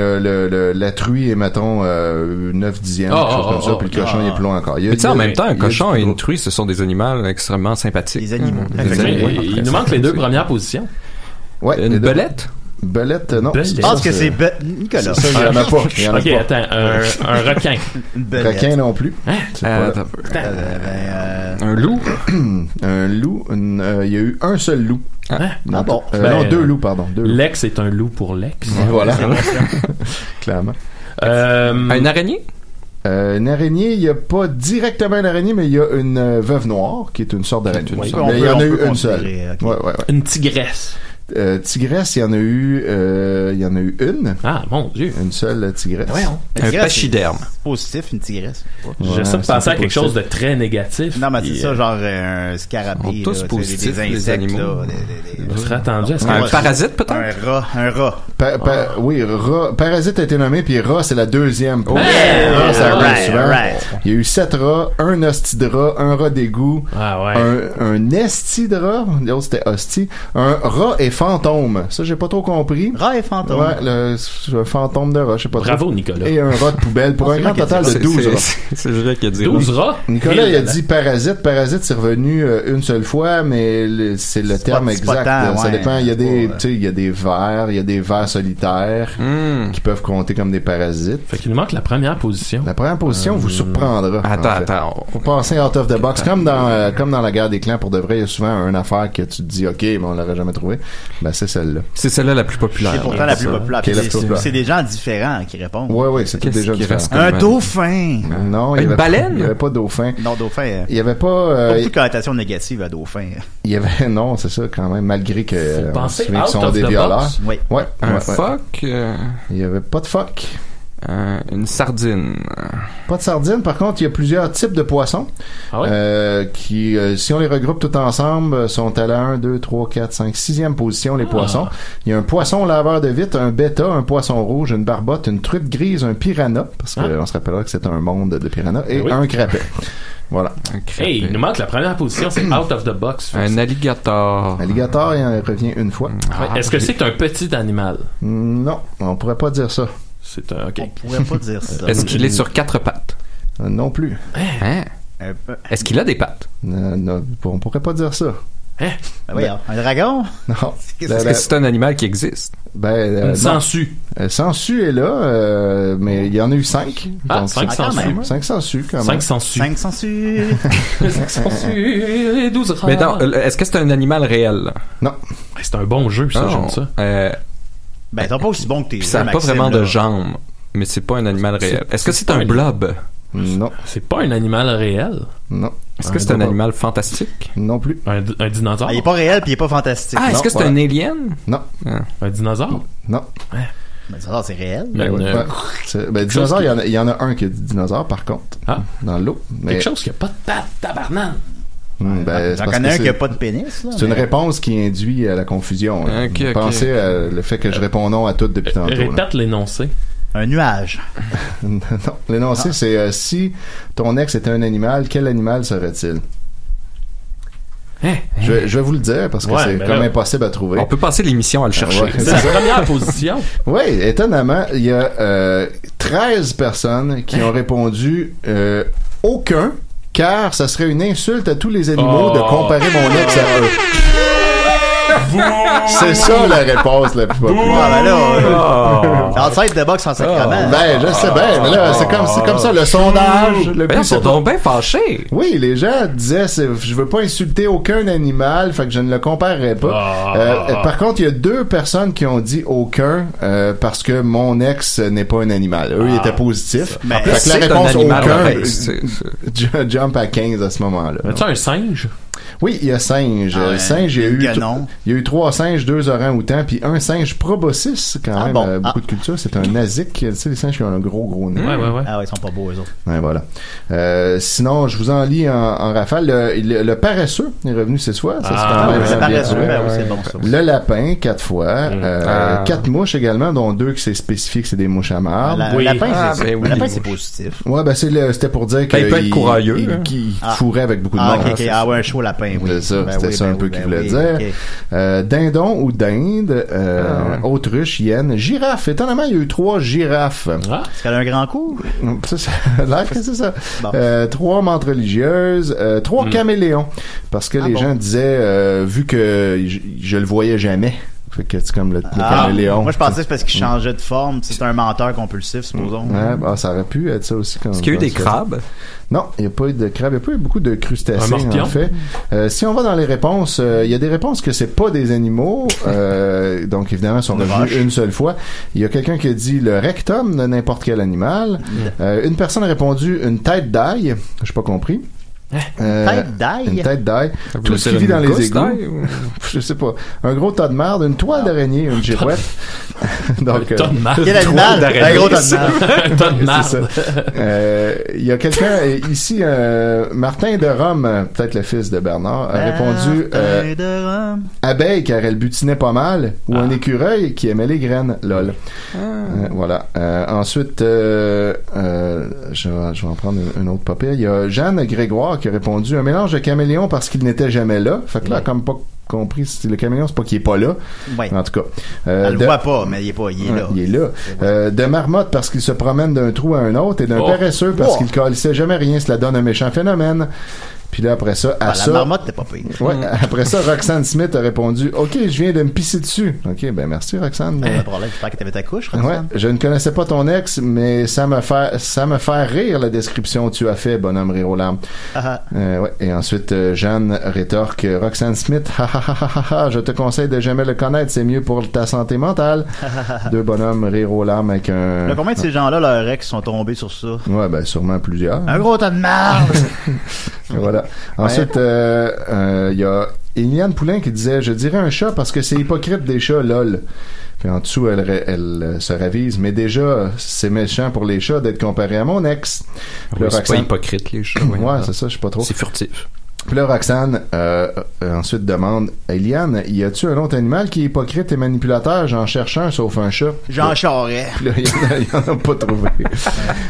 la truie est, mettons, 9/10, quelque chose comme ça, puis le cochon il est plus loin encore. Mais tu sais, en même temps, un cochon et une truie, ce sont des animaux extrêmement sympathiques. Des animaux. Il nous manque les 2 premières positions. Ouais. Une belette? Belette, non. Je pense que c'est Nicolas. Ça, il y en a pas. Ok, attends, un requin. Requin non plus. Un loup? Un loup, il y a eu un seul loup. Ah bon? Non, 2 loups, pardon. 2 loups. L'ex est un loup pour l'ex. Voilà. Clairement. Une araignée? Une araignée, il n'y a pas directement une araignée, mais il y a une veuve noire, qui est une sorte d'araignée. Mais il y en a eu une seule. Okay. Ouais. Une tigresse. Tigresse, il y en a eu une. Ah, mon Dieu. Une seule tigresse. Un pachyderme. C'est positif, une tigresse. J'essaie de penser à quelque chose de très négatif. Non, mais c'est ça, genre un scarabée. Tous là, positifs, des insectes, les animaux. là, Je serais attendu à ce Un parasite, peut-être? Un rat. Oui, rat. Parasite a été nommé, puis rat, c'est la deuxième. Rat, ça arrive souvent. Il y a eu 7 rats, un hostie de rat, un rat d'égout, un esti de rat, l'autre c'était hostie, un rat et fantôme. Ça, j'ai pas trop compris. Rat et fantôme. Ouais, le fantôme de rat, je sais pas trop. Bravo, Nicolas. Et un rat de poubelle pour un grand total de 12 rats. C'est Julien qui a dit 12 rats? Nicolas, il a dit parasite. Parasite, c'est revenu une seule fois, mais c'est le terme exact. Ça dépend. Il y a des, tu sais, il y a des vers, il y a des vers solitaires qui peuvent compter comme des parasites. Fait qu'il nous manque la première position. La première position vous surprendra. Attends. Faut passer out of the box. Comme dans la guerre des clans, pour de vrai, il y a souvent une affaire que tu te dis, OK, mais on l'aurait jamais trouvé. Ben, c'est celle-là. C'est celle-là la plus populaire. C'est pourtant la plus populaire. C'est des gens différents qui répondent. Oui, c'est tous des gens différents. Un dauphin. Non, une baleine? Il n'y avait pas de dauphin. Non, dauphin. Il n'y avait pas... beaucoup de connotations négatives à dauphin. Il y avait... Non, c'est ça, quand même, malgré que... on se souvient qu'ils sont des violeurs. Oui. Ouais. Un phoque? Il n'y avait pas de phoque. Une sardine. Pas de sardine. Par contre, il y a plusieurs types de poissons qui, si on les regroupe tout ensemble, sont à la 1, 2, 3, 4, 5, 6e position, les poissons. Il y a un poisson laveur de vitre, un bêta, un poisson rouge, une barbotte, une truite grise, un piranha, parce qu'on se rappellera que c'est un monde de piranha, et un crapet. Voilà. Hey, il nous manque la première position, c'est out of the box. Un alligator. Alligator, il en revient une fois. Est-ce que c'est un petit animal? Non, on pourrait pas dire ça. C'est un... OK. On pourrait pas dire ça. Est-ce qu'il est sur 4 pattes? Non plus. Est-ce qu'il a des pattes? Non, on pourrait pas dire ça. Un dragon? Non. Est-ce que c'est un animal qui existe? Une sangsue. Sangsue est là, mais il y en a eu 5. Ah, 5 sangsues. 5 sangsues, quand même. 5 sangsues. 5 sangsues. 5 sangsues et 12 rats. Mais non, est-ce que c'est un animal réel? Non. C'est un bon jeu, ça, j'aime ça. Ben, t'es pas aussi bon que tes jeux, ça n'a pas vraiment de jambes, mais c'est pas un animal réel. Est-ce que c'est un blob? Non. C'est pas un animal réel? Non. Est-ce que c'est un animal fantastique? Non plus. Un dinosaure? Il est pas réel puis il est pas fantastique. Ah, est-ce que c'est un alien? Non. Un dinosaure? Non. Ben, dinosaure, c'est réel. Dinosaure, il y en a un qui a dit dinosaure, par contre. Dans l'eau. Quelque chose qui a pas de pattes, tabarnak. J'en connais un qui a pas de pénis. C'est une réponse qui induit la confusion. Pensez à le fait que je réponds non à tout depuis tantôt. Répète l'énoncé. Un nuage. Non, l'énoncé, c'est si ton ex était un animal, quel animal serait-il? Je vais vous le dire parce que c'est comme impossible à trouver. On peut passer l'émission à le chercher. C'est la première position. Oui, étonnamment, il y a 13 personnes qui ont répondu aucun, car ça serait une insulte à tous les animaux de comparer mon ex à eux. C'est ça la réponse la plus populaire. Outside the box en sacrament. Ben, je sais bien, mais là, c'est comme ça, le sondage. Le ils sont donc bien fâchés. Oui, les gens disaient, je veux pas insulter aucun animal, fait que je ne le comparerai pas. Par contre, il y a 2 personnes qui ont dit aucun, parce que mon ex n'est pas un animal. Eux, ils étaient positifs. Mais fait que la réponse aucun, jump à 15 à ce moment-là. As-tu un singe? Oui, il y a singe. Singe, il y a eu 3 singes, 2 orang-outans, puis un singe proboscis, quand même, beaucoup de culture. C'est un nasique. Tu sais, les singes qui ont un gros nez. Ouais. Ah ouais, ils sont pas beaux, eux autres. Ouais, voilà. Sinon, je vous en lis en rafale. Le paresseux est revenu 6 fois. Ça, c'est quand même le paresseux, c'est bon, ça. Le lapin, 4 fois. 4 mouches également, dont 2 qui s'est spécifié que c'est des mouches à marde. Le lapin, c'est positif. Ouais, ben, c'était pour dire qu'il peut être courailleux. Qu'il fourrait avec beaucoup de monde. Ah ouais, un chaud lapin. C'est ça, c'était ça un peu qu'il voulait dire. Dindon ou dinde, autruche, hyène, girafe. Étonnamment, il y a eu 3 girafes. Est-ce qu'elle a un grand coup? Ça a l'air que c'est ça. 3 menthes religieuses, 3 caméléons. Parce que les gens disaient, vu que je le voyais jamais, Fait que c'est comme le caméléon. Moi, je pensais que c'est parce qu'il changeait de forme. C'est un menteur compulsif, supposons. Ouais, bah, ça aurait pu être ça aussi. Est-ce qu'il y a eu des crabes? Non, il n'y a pas eu de crabes. Il n'y a pas eu beaucoup de crustacés, en fait. Si on va dans les réponses, il y a des réponses que c'est pas des animaux. Donc, évidemment, ils sont revenus une seule fois. Il y a quelqu'un qui a dit le rectum de n'importe quel animal. Une personne a répondu une tête d'ail. Je n'ai pas compris. Tête d'ail? Une tête d'ail. Tout ce qui vit dans les égouts. Je sais pas. Un gros tas de merde, une toile d'araignée, une girouette. Donc, un tas de merde. Quel animal? Un gros tas de merde. Un tas de merde. Il y a quelqu'un ici, Martin de Rome, peut-être le fils de Bernard, a répondu abeille car elle butinait pas mal, ou un écureuil qui aimait les graines. Lol. Voilà. Ensuite, je vais en prendre un autre papier. Il y a Jeanne Grégoire qui a répondu un mélange de caméléon parce qu'il n'était jamais là. Fait que là, comme pas compris, le caméléon, c'est pas qu'il est pas là. Ouais. En tout cas. Elle le voit pas, mais il est là. Il est là. De marmotte parce qu'il se promène d'un trou à un autre et d'un paresseux parce qu'il calissait jamais rien. Cela donne un méchant phénomène. Puis là, après ça, la marmotte, t'es pas pire. Ouais, après ça, Roxane Smith a répondu « OK, je viens de me pisser dessus. » OK, ben merci, Roxane. Pas de problème, j'espère que t'avais ta couche, Roxane. Ouais, je ne connaissais pas ton ex, mais ça me fait rire la description que tu as fait, bonhomme rire aux larmes. Ouais, et ensuite, Jeanne rétorque « Roxane Smith, je te conseille de jamais le connaître, c'est mieux pour ta santé mentale. » Deux bonhommes rire aux larmes avec un... Combien de ces gens-là, leurs ex, sont tombés sur ça? Ouais, ben sûrement plusieurs. Un gros tas de merde! Voilà. Ensuite, il y a Eliane Poulain qui disait « Je dirais un chat parce que c'est hypocrite des chats, lol. » Puis en dessous, elle se ravise. Mais déjà, c'est méchant pour les chats d'être comparé à mon ex. Oui, c'est pas hypocrite, les chats. Ouais, c'est ça, je sais pas trop. C'est furtif. Puis là, Roxane ensuite demande Eliane, y a-tu un autre animal qui est hypocrite et manipulateur? J'en cherche un, sauf un chat. Jean Charest. Puis là, il en a pas trouvé.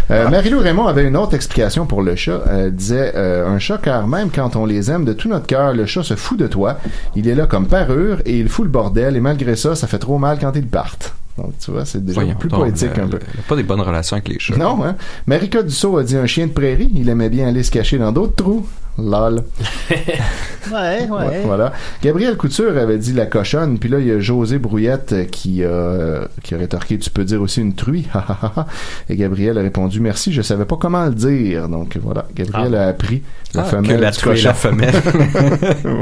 Marie-Lou Raymond avait une autre explication pour le chat. Elle disait un chat, car même quand on les aime de tout notre cœur, le chat se fout de toi. Il est là comme parure et il fout le bordel. Et malgré ça, ça fait trop mal quand ils partent. Donc, tu vois, c'est déjà plus poétique un peu. Il n'a pas des bonnes relations avec les chats. Non, hein? Marika Dussault a dit un chien de prairie. Il aimait bien aller se cacher dans d'autres trous. Lol. Ouais. Voilà. Gabriel Couture avait dit la cochonne, puis là il y a José Brouillette qui a rétorqué tu peux dire aussi une truie. Et Gabriel a répondu merci, je savais pas comment le dire. Donc voilà, Gabriel a appris la femelle que la truie la femelle.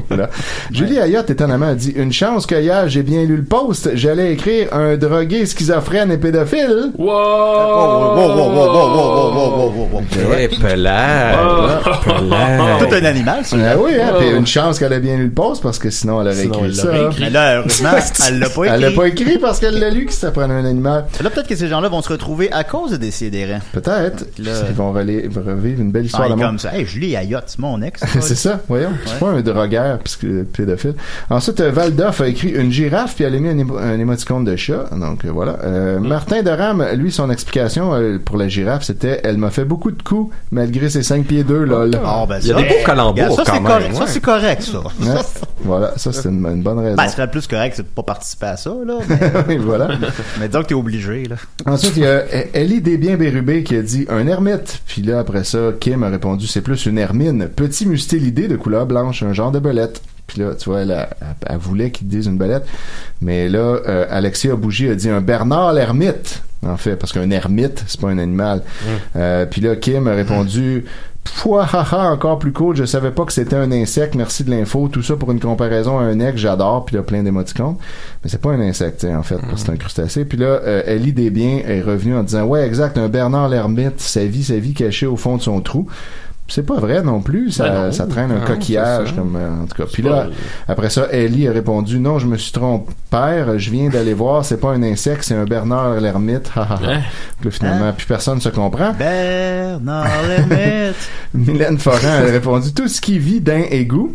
Voilà. Julie Ayotte étonnamment a dit une chance que hier j'ai bien lu le post, j'allais écrire un drogué schizophrène et pédophile. Wow. Tout un animal, ça. Ah oui, hein, puis une chance qu'elle a bien lu le post parce que sinon elle aurait écrit ça. Mais là, heureusement, elle l'a pas écrit. Elle l'a pas écrit parce qu'elle l'a lu que ça prenait un animal. Là, peut-être que ces gens-là vont se retrouver à cause de Décidérants. Peut-être. Ils vont revivre une belle histoire d'amour. Comme ça. Hey, Julie Ayotte, c'est mon ex. C'est ça, voyons. C'est pas un drogueur pédophile. Ensuite, Val Doff a écrit une girafe puis elle a mis un émoticône de chat. Donc voilà. Martin de Rame, lui, son explication pour la girafe, c'était elle m'a fait beaucoup de coups malgré ses 5 pieds 2, lol. Il y a des beaux calembours quand même. Ça, c'est correct, ça. Ouais. Voilà, ça, c'est une bonne raison. Ben, ce serait plus correct, c'est de pas participer à ça, là. Mais... oui, voilà. Mais donc, t'es obligé, là. Ensuite, il y a Ellie Desbiens-Bérubé qui a dit un ermite. Puis là, après ça, Kim a répondu c'est plus une hermine. Petit mustélidé de couleur blanche, un genre de belette. Puis là, tu vois, elle voulait qu'ils disent une belette. Mais là, Alexia Bougie a dit un Bernard l'ermite. En fait, parce qu'un ermite, c'est pas un animal. Puis là, Kim a répondu encore plus cool, je savais pas que c'était un insecte, merci de l'info, tout ça pour une comparaison à un ex, j'adore, puis là plein d'émoticônes, mais c'est pas un insecte en fait, c'est un crustacé. Puis là Ellie Desbiens est revenue en disant ouais exact, un Bernard l'ermite, sa vie cachée au fond de son trou. C'est pas vrai non plus, ça traîne un coquillage comme en tout cas. Puis là après ça Ellie a répondu non, je me suis trompé, je viens d'aller voir, c'est pas un insecte, c'est un Bernard l'ermite. Puis finalement plus personne se comprend. Bernard l'ermite. Mylène Forand a répondu tout ce qui vit d'un égout.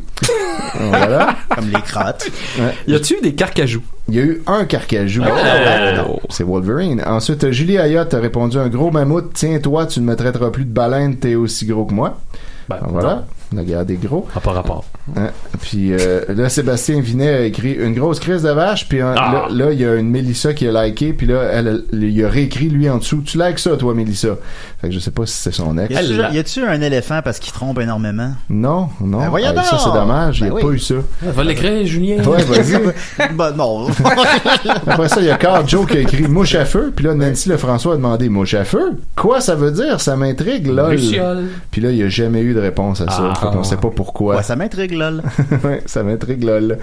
Voilà. Comme les crottes. Ouais. Y a-tu eu des carcajous? Il y a eu un carcajou. C'est Wolverine. Ensuite, Julie Ayotte a répondu un gros mammouth. Tiens, toi, tu ne me traiteras plus de baleine, t'es aussi gros que moi. Ben, voilà. La guerre des gros. Pas rapport. Hein? Puis là, Sébastien Vinet a écrit une grosse crise de vache, puis là, il y a une Mélissa qui a liké, puis là, il a réécrit lui en dessous. Tu likes ça, toi, Mélissa? Fait que je sais pas si c'est son ex. Y a-tu un éléphant parce qu'il trompe énormément? Non. Ben, voyons donc! Ça, c'est dommage. Il n'y a pas eu ça. Va l'écrire, Julien. Ouais, vas-y. Ben, non. Après ça, il y a Carl Joe qui a écrit mouche à feu, puis là, Nancy Lefrançois a demandé mouche à feu? Quoi ça veut dire? Ça m'intrigue, lol. Luciole. Puis là, il n'y a jamais eu de réponse à ça. On sait pas pourquoi. Ouais, ça m'intrigue, lol. Ouais, ça m'intrigue, lol.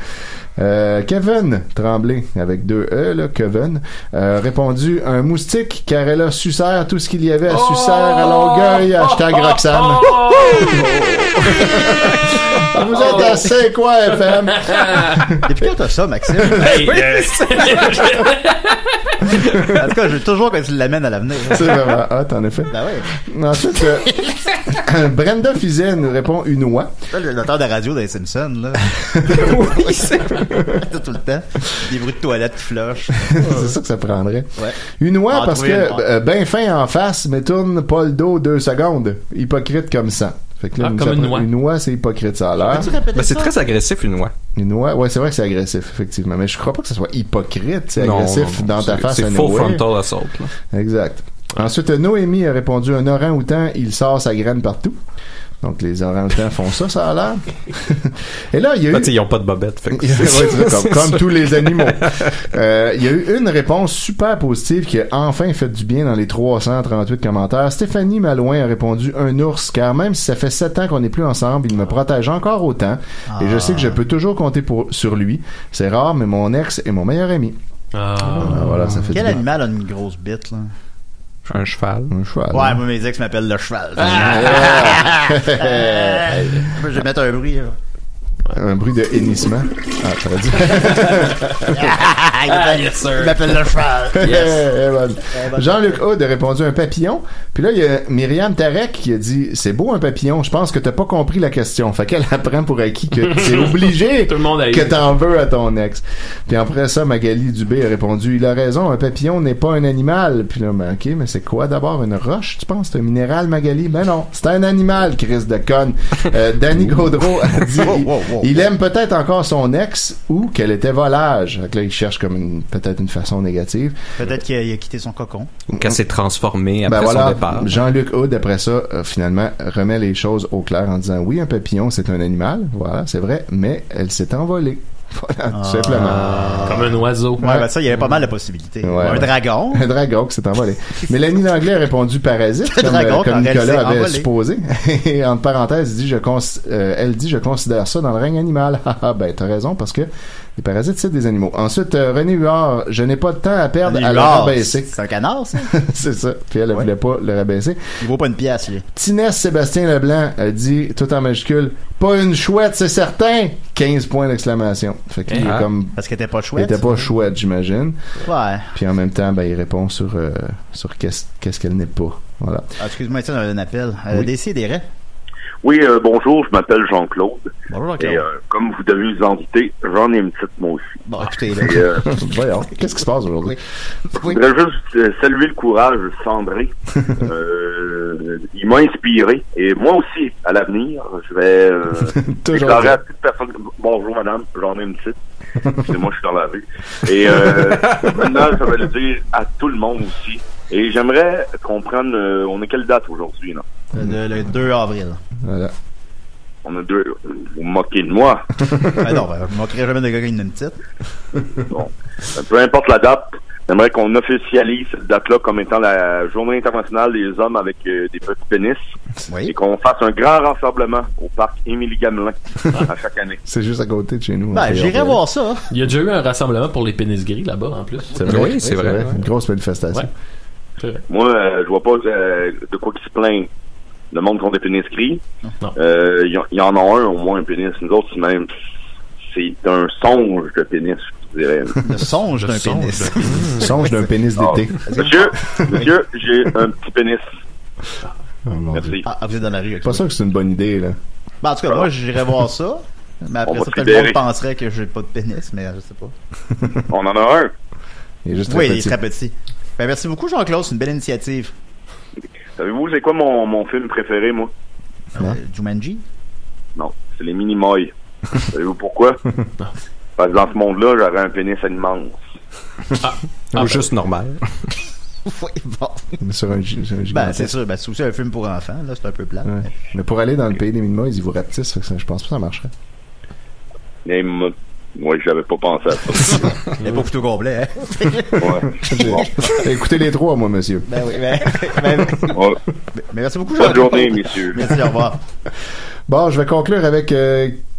Kevin Tremblay, avec 2 E, là, Kevin, répondu un moustique car elle a sucère tout ce qu'il y avait à sucère à Longueuil, hashtag Roxane. Vous êtes à C'est quoi, FM? Depuis quand t'as ça, Maxime? En tout cas, je veux toujours que tu l'amènes à l'avenir. C'est vraiment hot, en effet. Ben oui. Ensuite, Brenda Fizet nous répond une oie. L'auteur de radio des Simpsons, là. Oui, c'est tout le temps. Des bruits de toilette qui flushent. C'est ça que ça prendrait. Ouais. Une oie parce que ben fin en face, mais tourne pas le dos 2 secondes. Hypocrite comme ça. Fait que là, comme une oie, c'est hypocrite, ça a l'air. Ben, c'est très agressif, une oie. Une oie, ouais, c'est vrai que c'est agressif, effectivement. Mais je crois pas que ça soit hypocrite, c'est agressif dans ta face. C'est full frontal assault, là. Exact. Ensuite, Noémie a répondu un orang-outan, il sort sa graine partout. Donc, les orang-outans font ça a l'air. Et là, il y a eu... ils ont pas de bobette. Fait que comme tous les animaux. Il y a eu une réponse super positive qui a enfin fait du bien dans les 338 commentaires. Stéphanie Malouin a répondu un ours, car même si ça fait 7 ans qu'on n'est plus ensemble, il me protège encore autant. Et je sais que je peux toujours compter sur lui. C'est rare, mais mon ex est mon meilleur ami. Voilà, ça fait Quel animal a une grosse bite, là? Un cheval. Ouais, moi, mes ex m'appellent le cheval. Je vais mettre un bruit, là. Un bruit de hennissement. Ah, t'aurais dit. Il m'appelle le cheval. Yes. Jean-Luc Hood a répondu un papillon. Puis là, il y a Myriam Tarek qui a dit c'est beau un papillon, je pense que t'as pas compris la question. Fait qu'elle apprend pour acquis que c'est obligé que t'en veux à ton ex. Puis après ça, Magali Dubé a répondu il a raison, un papillon n'est pas un animal. Puis là, ben, ok, mais c'est quoi d'abord une roche, tu penses? C'est un minéral, Magali? Ben non, c'est un animal, Chris de conne. Danny Gaudreau a dit il aime peut-être encore son ex ou qu'elle était volage. Fait que là, il cherche comme peut-être une façon négative. Peut-être qu'il a quitté son cocon. Ou qu'elle s'est transformée après son départ. Jean-Luc Hood, après ça, finalement, remet les choses au clair en disant oui, un papillon, c'est un animal. Voilà, c'est vrai, mais elle s'est envolée. Voilà, tout simplement. Comme un oiseau. Ouais, ben ça, il y avait pas mal de possibilités. Ouais, un dragon. Un dragon qui s'est envolé. Mélanie Langlais a répondu parasite, comme Nicolas avait supposé. Et entre parenthèses, elle dit je considère ça dans le règne animal. Ben, t'as raison, parce que les parasites, c'est des animaux. Ensuite, René Huard, je n'ai pas de temps à perdre à le rabaisser. C'est un canard, ça? C'est ça. Puis elle voulait pas le rabaisser. Il vaut pas une pièce, lui. Tinès Sébastien Leblanc a dit, tout en majuscule, pas une chouette, c'est certain! 15 points d'exclamation. Fait qu'il est comme... Parce qu'elle était pas chouette. Elle était pas chouette, j'imagine. Ouais. Puis en même temps, ben, il répond sur qu'est-ce qu'elle n'est pas. Voilà. Ah, excuse-moi, on a un appel. Décidérez. Oui, bonjour, je m'appelle Jean-Claude. Bonjour, Jean-Claude. Et comme vous devez vous en douter, j'en ai une petite, moi aussi. Bon, écoutez, là. Voyons, qu'est-ce qui se passe aujourd'hui? Je voudrais juste saluer le courage de Sandré. Il m'a inspiré. Et moi aussi, à l'avenir, je vais déclarer à toute personne bonjour madame, j'en ai une petite. C'est moi, je suis dans la rue. Et maintenant, je vais le dire à tout le monde aussi. Et j'aimerais qu'on prenne... on est quelle date aujourd'hui, là? Le 2 avril. Voilà. On a 2... Vous me moquez de moi. Ben non, je me moquerai jamais de quelqu'un qui a une petite. Bon. Peu importe la date, j'aimerais qu'on officialise cette date-là comme étant la Journée internationale des hommes avec des petits pénis. Oui. Et qu'on fasse un grand rassemblement au parc Émilie-Gamelin à chaque année. C'est juste à côté de chez nous. Ben, j'irai voir ça. Il y a déjà eu un rassemblement pour les pénis gris là-bas, en plus. C'est vrai. Oui, c'est vrai. Une grosse manifestation. Ouais. Moi, je vois pas de quoi qu'ils se plaignent. Le monde qui ont des pénis gris. Il y en a un, au moins, un pénis. Nous autres, même, c'est un songe de pénis, je dirais. Le songe d'un pénis. Songe d'un pénis d'été. Monsieur, j'ai un petit pénis. Merci. Vous êtes dans la rue. Je suis pas sûr que c'est une bonne idée, là. Ben, en tout cas, moi, j'irais voir ça. Mais après ça, peut-être le monde penserait que j'ai pas de pénis, mais je sais pas. On en a un. Il est juste très petit. Il est très petit. Ben, merci beaucoup, Jean-Claude. C'est une belle initiative. Savez-vous, c'est quoi mon film préféré, moi? Jumanji? Non, c'est les mini-moilles. Savez-vous pourquoi? Parce que dans ce monde-là, j'aurais un pénis immense. Ou juste normal. Oui, bon. Sur un c'est sûr, c'est aussi un film pour enfants, là, c'est un peu plat. Ouais. Mais pour aller dans le pays des mini-moilles, ils vous rapetissent, je pense pas que ça marcherait. Oui, j'avais pas pensé à ça. Il n'est pas plutôt complet, hein? Ouais. Bon. Écoutez les trois, moi, monsieur. Ben oui, mais merci beaucoup, Bonne journée, messieurs. Merci, au revoir. Bon, je vais conclure avec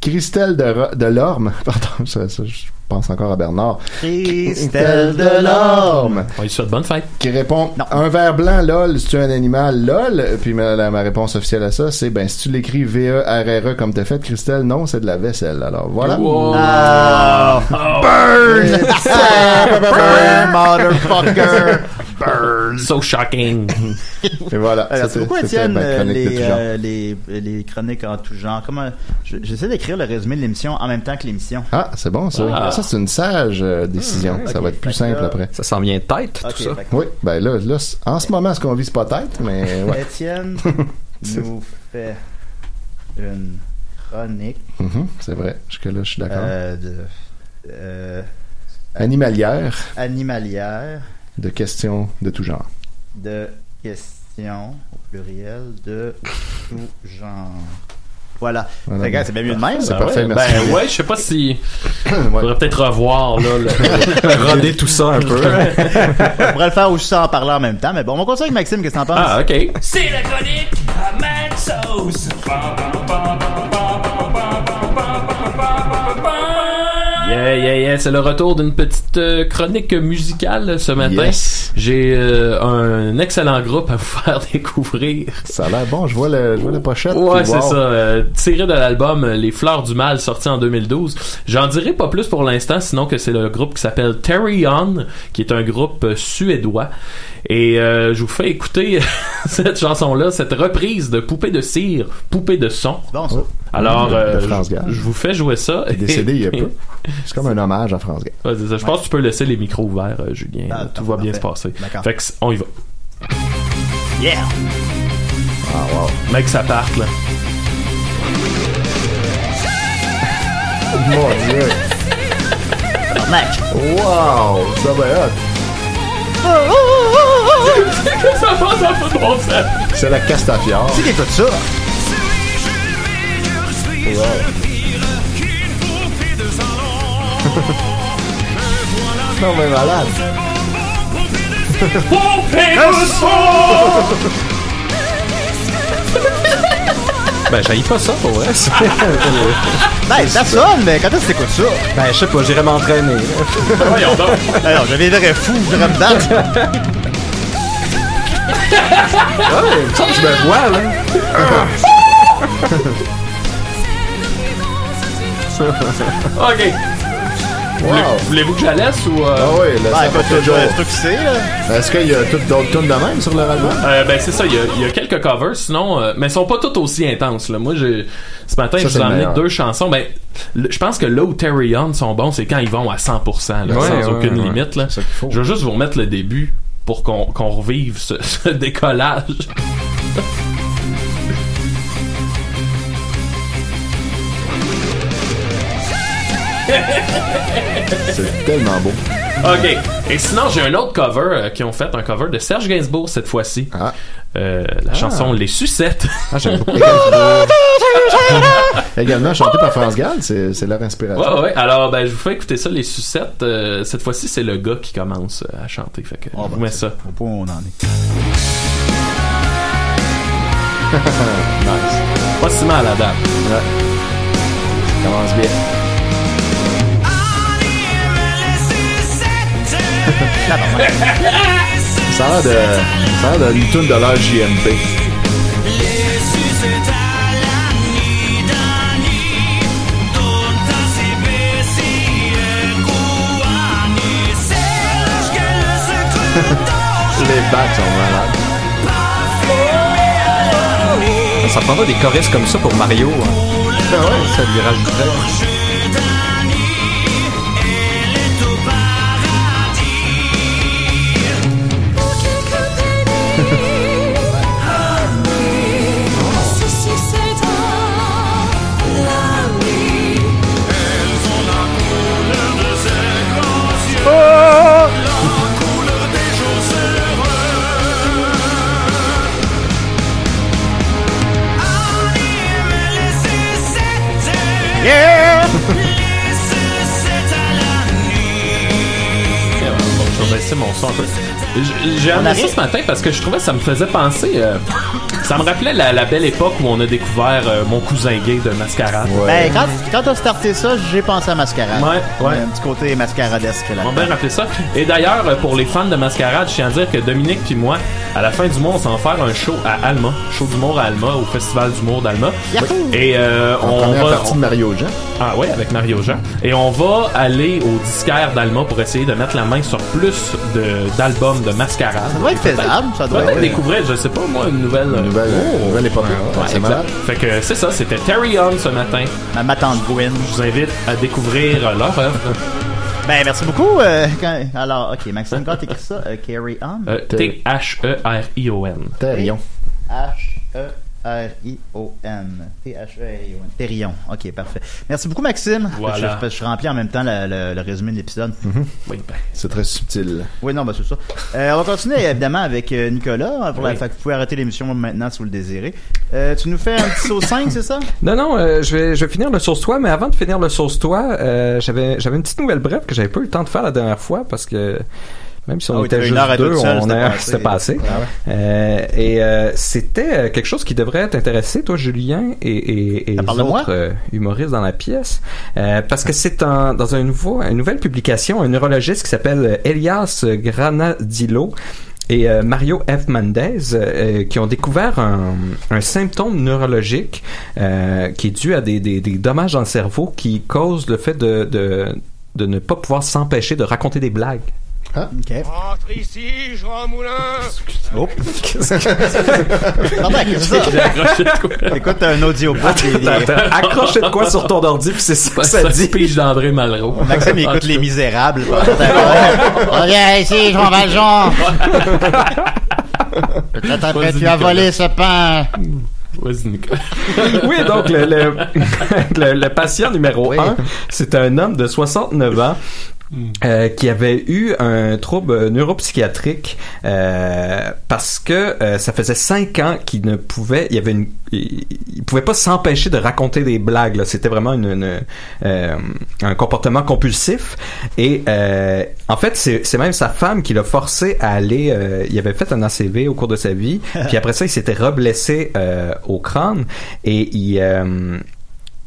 Christelle Delorme. Pardon, ça, je pense encore à Bernard. Christelle Delorme. On lui souhaite bonne fête. Qui répond, un ver blanc, lol, si tu es un animal, lol. Puis ma réponse officielle à ça, c'est, si tu l'écris V-E-R-R-E comme t'as fait, Christelle, non, c'est de la vaisselle. Alors, voilà. Wow. Burn! Burn, motherfucker! Burn! So shocking! Et voilà. Merci beaucoup, Étienne. Les chroniques en tout genre. J'essaie d'écrire le résumé de l'émission en même temps que l'émission. Ah, c'est bon, ça. Ah. Ça, c'est une sage décision. Ça va être plus simple après. Ça s'en vient tête, tout ça. Oui, là, en ce moment, ce qu'on vit, c'est pas tête, mais ouais. Étienne nous fait une chronique. C'est vrai. Jusque-là, je suis d'accord. Animalière. De questions de tout genre. De questions, au pluriel, de tout genre. Voilà. C'est bien mieux de même. C'est parfait, merci. Je sais pas si... faudrait peut-être revoir, là, roder tout ça un peu. On pourrait le faire aussi en parlant en même temps, mais bon, on va continuer avec Maxime, qu'est-ce que t'en penses? Ah, ok. C'est la chronique à Mad Sauce. Yeah, c'est le retour d'une petite chronique musicale ce matin. Yes. J'ai un excellent groupe à vous faire découvrir. Ça a l'air bon, je vois la pochette. Ouais, c'est ça. Tiré de l'album Les Fleurs du Mal, sorti en 2012. J'en dirai pas plus pour l'instant, sinon que c'est le groupe qui s'appelle Terry On, qui est un groupe suédois. Et je vous fais écouter cette chanson-là, cette reprise de Poupée de cire, Poupée de son. C'est bon, ça. Alors, de France Gall. je vous fais jouer ça. Il est décédé il y a peu. C'est comme un hommage à France Gall. Ouais, c'est ça. Je pense que tu peux laisser les micros ouverts, Julien. Tout va bien se passer. D'accord. Fait que on y va. Yeah! Ah, wow. Mec, ça parte, là. Mon Dieu! Mec! Wow! Ça va être Ça passe un peu de bon sens. C'est la Castafiore. C'est qui écoute ça? Wow. Non mais malade. J'haïs pas ça pour vrai. Ça sonne, mais quand est-ce que t'écoutes ça? Je sais pas, j'irais m'entraîner. Voyons donc. Alors, je viendrais fou, je voudrais me battre. Ouais, il me semble que je me vois, là. Ok. Wow. Voulez-vous que je la laisse ou Ah oui, là, ça va toujours. Est-ce qu'il y a toutes d'autres tunes de même sur leur album? C'est ça, il y a quelques covers, sinon, mais elles sont pas toutes aussi intenses, là. Moi, ce matin, je vous ai emmené 2 chansons. Je pense que là où Terry On sont bons, c'est quand ils vont à 100%, là, sans aucune limite, là. Je vais juste vous remettre le début pour qu'on revive ce décollage. C'est tellement beau. Ok. Et sinon, j'ai un autre cover qui ont fait un cover de Serge Gainsbourg cette fois-ci. La chanson Les Sucettes. Ah, j'aime beaucoup. Également chanté par France Gall, c'est leur inspiration. Ouais. Alors, je vous fais écouter ça, Les Sucettes. Cette fois-ci, c'est le gars qui commence à chanter. Fait que je vous mets ça. Au point où on en est. Nice. Pas si mal à la date. Ouais. Ça commence bien. Ça a l'air d'une toune de l'heure JMP. Les bacs sont malades. Ça prendrait des choristes comme ça pour Mario. Ah ouais, ça lui rajouterait. baisser mon son un peu. J'ai amené ça ce matin parce que je trouvais que ça me faisait penser... ça me rappelait la belle époque où on a découvert mon cousin gay de Mascarade. Ouais. Ben, quand t'as starté ça, j'ai pensé à Mascarade. Ouais. Un petit côté mascaradesque là. On va bien rappeler ça. Et d'ailleurs, pour les fans de Mascarade, je tiens à dire que Dominique puis moi, à la fin du mois, on s'en va faire un show à Alma. Show d'humour à Alma, au Festival d'humour d'Alma. Et on va... partie de Mario Jean. Ah ouais, avec Mario Jean. Et on va aller au disquaire d'Alma pour essayer de mettre la main sur plus d'albums de Mascarade. Ça doit être faisable, ça doit être... découvrir, je sais pas moi, une nouvelle époque. Ouais, exact. Fait que c'est ça, c'était Terry On ce matin. Ma tante Gwen. Je vous invite à découvrir leur œuvre. Ben, merci beaucoup. Alors, ok, Maxime, quand t'écris ça, Carry On? T-H-E-R-I-O-N. Terrion. H-E-R-I-O-N. T-H-E-R-I-O-N. Terrion. Ok, parfait. Merci beaucoup, Maxime. Voilà. Je remplis en même temps le résumé de l'épisode. Oui, ben. C'est très subtil. Oui, non, ben, c'est ça. On va continuer, évidemment, avec Nicolas. Fait que vous pouvez arrêter l'émission maintenant si vous le désirez. Tu nous fais un petit sauce 5, c'est ça? Non, je vais finir le sauce-toi, mais avant de finir le sauce-toi, j'avais une petite nouvelle brève que j'avais pas eu le temps de faire la dernière fois parce que même si on était juste deux, c'était passé. C'était quelque chose qui devrait t'intéresser, toi, Julien, et les autres humoristes dans la pièce, parce que c'est dans une nouvelle publication, un neurologiste qui s'appelle Elias Granadillo et Mario F. Mendez qui ont découvert un symptôme neurologique qui est dû à des dommages dans le cerveau qui causent le fait de ne pas pouvoir s'empêcher de raconter des blagues. Ah, ok. Rentre ici, Jean Moulin! Oh! Qu'est-ce que c'est ça? Écoute, un audio accroche de quoi sur ton ordi, puis c'est ça que ça dit. Pige d'André Malraux. Maxime, il écoute Les Misérables. Reviens ici, Jean Valjean! Peut-être après, tu as volé ce pain. Vas-y, Nicolas. Oui, donc le patient numéro 1, c'est un homme de 69 ans qui avait eu un trouble neuropsychiatrique parce que ça faisait 5 ans qu'il ne pouvait, il pouvait pas s'empêcher de raconter des blagues là. C'était vraiment un comportement compulsif et en fait c'est même sa femme qui l'a forcé à aller il avait fait un ACV au cours de sa vie puis après ça il s'était reblessé au crâne et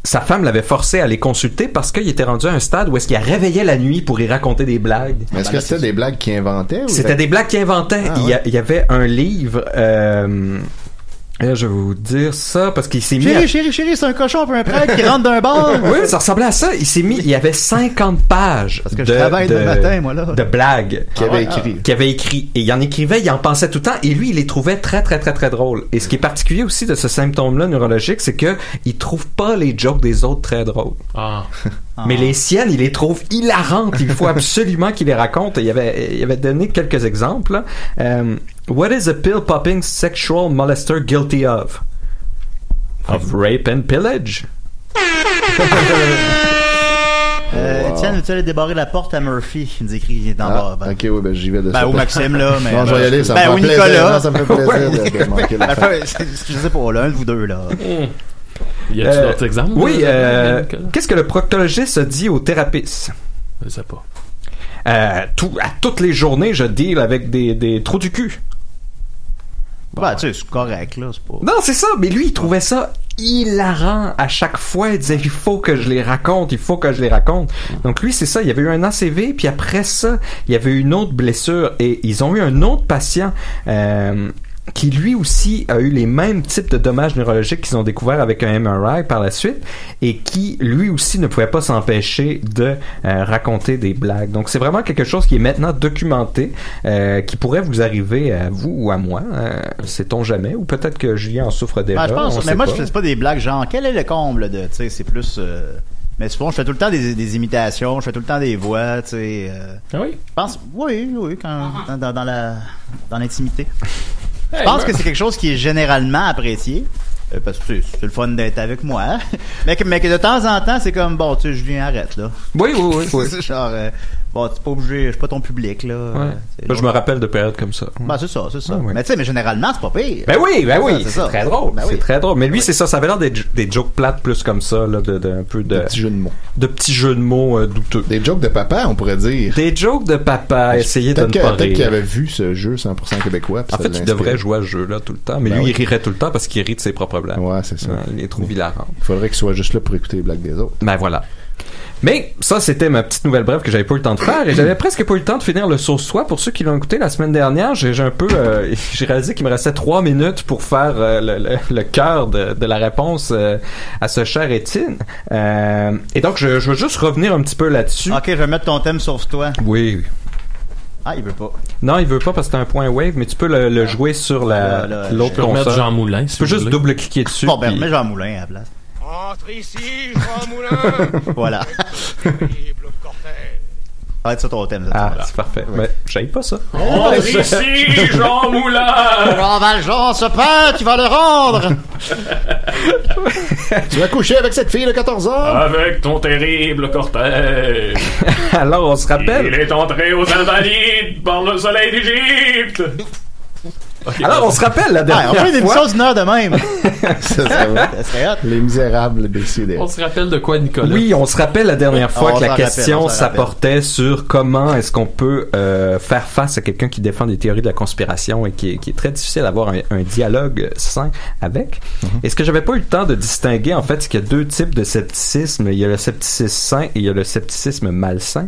sa femme l'avait forcé à les consulter parce qu'il était rendu à un stade où est-ce qu'il réveillait la nuit pour y raconter des blagues. Mais est-ce que c'était des blagues qu'il inventait? C'était des blagues qu'il inventait. Il y avait un livre... Là, je vais vous dire ça parce qu'il s'est mis... Chérie, c'est un cochon un prêtre qui rentre d'un bar. Oui, ça ressemblait à ça. Il y avait 50 pages parce que je travaille le matin, moi, là. De blagues qu'il avait écrit. Et il en écrivait, il en pensait tout le temps. Et lui, il les trouvait très, très, très, très drôles. Et ce qui est particulier aussi de ce symptôme-là neurologique, c'est que il trouve pas les jokes des autres très drôles. Mais les siennes, il les trouve hilarantes. Il faut absolument qu'il les raconte. Il avait donné quelques exemples. What is a pill-popping sexual molester guilty of? Of rape and pillage. Tiens, veux-tu aller débarrer la porte à Murphy? Il nous écrit, il est en bas. Ok, oui, ben j'y vais de ça. Ou Maxime, là. Mais, non, je vais y aller, ça me fait plaisir. Nicolas. Ça me fait plaisir de manquer la fin. Je sais pas, l'un de vous deux, là. Y a-t-il d'autres exemples? Oui, qu'est-ce que le proctologiste dit aux thérapeutes? Je sais pas. À toutes les journées, je deal avec des trous du cul. Bah, tu sais, c'est correct, là, c'est pas... Non, c'est ça, mais lui, il trouvait ça hilarant à chaque fois. Il disait, il faut que je les raconte. Donc lui, c'est ça, il y avait eu un ACV, puis après ça, il y avait eu une autre blessure, et ils ont eu un autre patient qui lui aussi a eu les mêmes types de dommages neurologiques qu'ils ont découvert avec un MRI par la suite et qui lui aussi ne pouvait pas s'empêcher de raconter des blagues. Donc c'est vraiment quelque chose qui est maintenant documenté, qui pourrait vous arriver à vous ou à moi, sait-on jamais, ou peut-être que Julien en souffre déjà. Je pense, mais moi je fais pas des blagues genre quel est le comble de, tu sais, c'est plus mais souvent je fais tout le temps des imitations, je fais tout le temps des voix, tu sais. Ah oui. Je pense oui quand dans l'intimité. Je pense que c'est quelque chose qui est généralement apprécié. Parce que c'est le fun d'être avec moi. Hein? mais que de temps en temps, c'est comme, bon, tu sais, Julien, arrête, là. Oui. C'est genre, Bon, t'es pas obligé, je suis pas ton public, là. Ouais. Je me rappelle de périodes comme ça. Ben, c'est ça. Ouais. Mais tu sais, mais généralement, c'est pas pire. Ben oui, c'est très drôle. Ben oui. C'est très drôle. Mais lui, c'est ça, ça avait l'air des jokes plates plus comme ça, là, un peu de petits jeux de mots. De petits jeux de mots douteux. Des jokes de papa, on pourrait dire. Des jokes de papa, essayer de ne pas rire. Peut-être qu'il avait vu ce jeu 100% québécois. En fait, il devrait jouer à ce jeu-là tout le temps, mais lui, il rirait tout le temps parce qu'il rit de ses propres blagues. Ouais, c'est ça. Il les trouve hilarants. Il faudrait qu'il soit juste là pour écouter les blagues des autres. Ben voilà. Mais ça, c'était ma petite nouvelle brève que j'avais pas eu le temps de faire et j'avais presque pas eu le temps de finir le Sauce-Soi. Pour ceux qui l'ont écouté la semaine dernière, j'ai réalisé qu'il me restait 3 minutes pour faire le cœur de la réponse à ce cher Étienne. Et donc, je veux juste revenir un petit peu là-dessus. Ok, je vais mettre ton thème Sauce-toi. Oui. Ah, il veut pas. Non, il veut pas parce que c'est un point wave, mais tu peux le jouer sur l'autre console. Tu peux mettre Jean Moulin. Tu peux juste double-cliquer dessus. Bon, ben, mets Jean Moulin à la place. Entre ici, Jean Moulin. Voilà. Ah, c'est ça ton thème. C'est parfait. Ouais. Mais j'aille pas ça. Entre ici, Jean Moulin. Jean Valjean se peint, tu vas le rendre. Tu vas coucher avec cette fille de 14 ans. Avec ton terrible cortège. Alors, on se rappelle. Il est entré aux Invalides par le soleil d'Égypte. Okay, alors, on se rappelle la dernière fois. On fait une émission d'une heure de même. Ça serait hot. Les Misérables décidés. On se rappelle de quoi, Nicolas? Oui, on se rappelle la dernière fois que la question s'apportait sur comment est-ce qu'on peut faire face à quelqu'un qui défend des théories de la conspiration et qui est très difficile d'avoir un dialogue sain avec. Et ce que j'avais pas eu le temps de distinguer, en fait, c'est qu'il y a 2 types de scepticisme. Il y a le scepticisme sain et il y a le scepticisme malsain.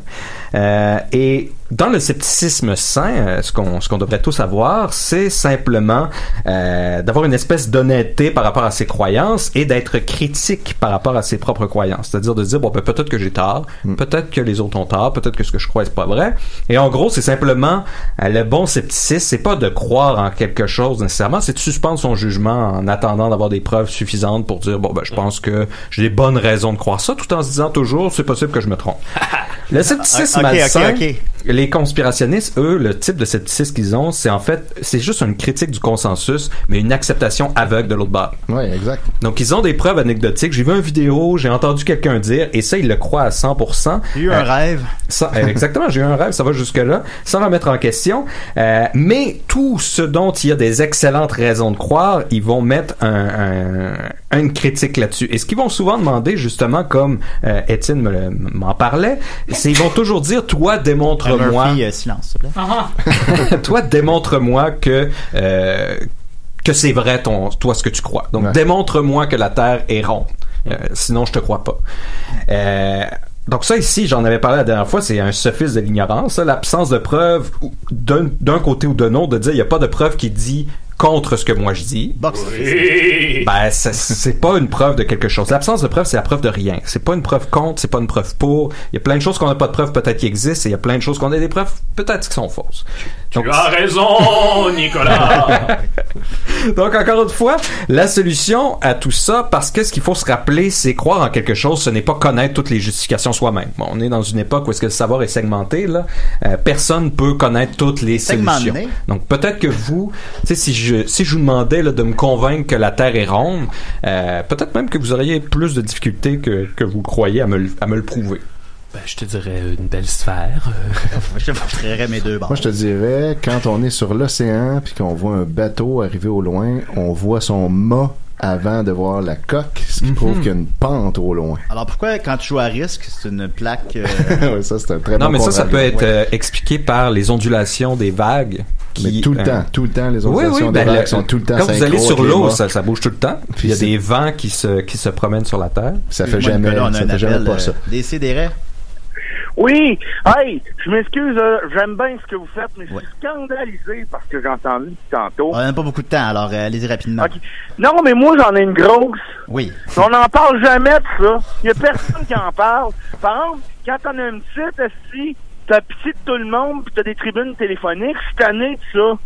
Et dans le scepticisme sain, ce qu'on devrait tous avoir, c'est simplement d'avoir une espèce d'honnêteté par rapport à ses croyances et d'être critique par rapport à ses propres croyances. C'est-à-dire de dire, bon, ben, peut-être que j'ai tort, peut-être que les autres ont tort, peut-être que ce que je crois c'est pas vrai. Et en gros, c'est simplement le bon scepticisme, c'est pas de croire en quelque chose nécessairement, c'est de suspendre son jugement en attendant d'avoir des preuves suffisantes pour dire, bon, ben, je pense que j'ai des bonnes raisons de croire ça, tout en se disant toujours, c'est possible que je me trompe. Le scepticisme malsain, les conspirationnistes, eux, le type de scepticisme qu'ils ont, c'est juste une critique du consensus, mais une acceptation aveugle de l'autre bord. Oui, exact. Donc, ils ont des preuves anecdotiques. J'ai vu une vidéo, j'ai entendu quelqu'un dire, et ça, ils le croient à 100%. J'ai eu un rêve. Exactement, j'ai eu un rêve, ça va jusque-là, sans remettre en question. Mais tout ce dont il y a des excellentes raisons de croire, ils vont mettre une critique là-dessus. Et ce qu'ils vont souvent demander, justement, comme Étienne m'en parlait, c'est ils vont toujours dire, toi, démontre-moi... silence, s'il te plaît. Toi, démontre-moi que c'est vrai toi ce que tu crois. Donc démontre-moi que la Terre est ronde. Sinon je te crois pas. Donc ça ici, j'en avais parlé la dernière fois, c'est un sophisme de l'ignorance, l'absence de preuve d'un côté ou d'un autre, de dire il y a pas de preuve qui dit contre ce que moi je dis. Oui. Ben c'est pas une preuve de quelque chose. L'absence de preuve, c'est la preuve de rien. C'est pas une preuve contre, c'est pas une preuve pour. Il y a plein de choses qu'on n'a pas de preuves peut-être qui existent, et il y a plein de choses qu'on a des preuves peut-être qui sont fausses. Donc, tu as raison, Nicolas. Donc encore une fois, la solution à tout ça, parce que ce qu'il faut se rappeler, c'est croire en quelque chose, ce n'est pas connaître toutes les justifications soi-même. Bon, on est dans une époque où est-ce que le savoir est segmenté là. Personne peut connaître toutes les solutions. Donc peut-être que vous, tu sais, si je vous demandais là, de me convaincre que la Terre est ronde, peut-être même que vous auriez plus de difficultés que vous croyez à me le prouver. Ben, je te dirais une belle sphère. Je montrerais mes 2 bords. Moi, je te dirais, quand on est sur l'océan puis qu'on voit un bateau arriver au loin, on voit son mât avant de voir la coque, ce qui prouve qu'il y a une pente au loin. Alors pourquoi, quand tu joues à risque, c'est une plaque... Ouais, ça, c'est un très bon Non, mais ça peut être expliqué par les ondulations des vagues. Mais tout le temps, les ondulations des vagues sont tout le temps quand vous allez sur l'eau, ça bouge tout le temps. Puis il y a des vents qui se promènent sur la Terre. Ça fait jamais pas ça. Décidérez. Oui, hey, je m'excuse, j'aime bien ce que vous faites, mais je suis scandalisé parce que j'ai entendu tantôt. On n'a pas beaucoup de temps, alors allez-y rapidement. Okay. Non, mais moi j'en ai une grosse. Oui. On n'en parle jamais de ça. Il n'y a personne qui en parle. Par exemple, quand t'en as une petite, si t'as pitié de tout le monde pis t'as des tribunes téléphoniques, je suis tanné de ça.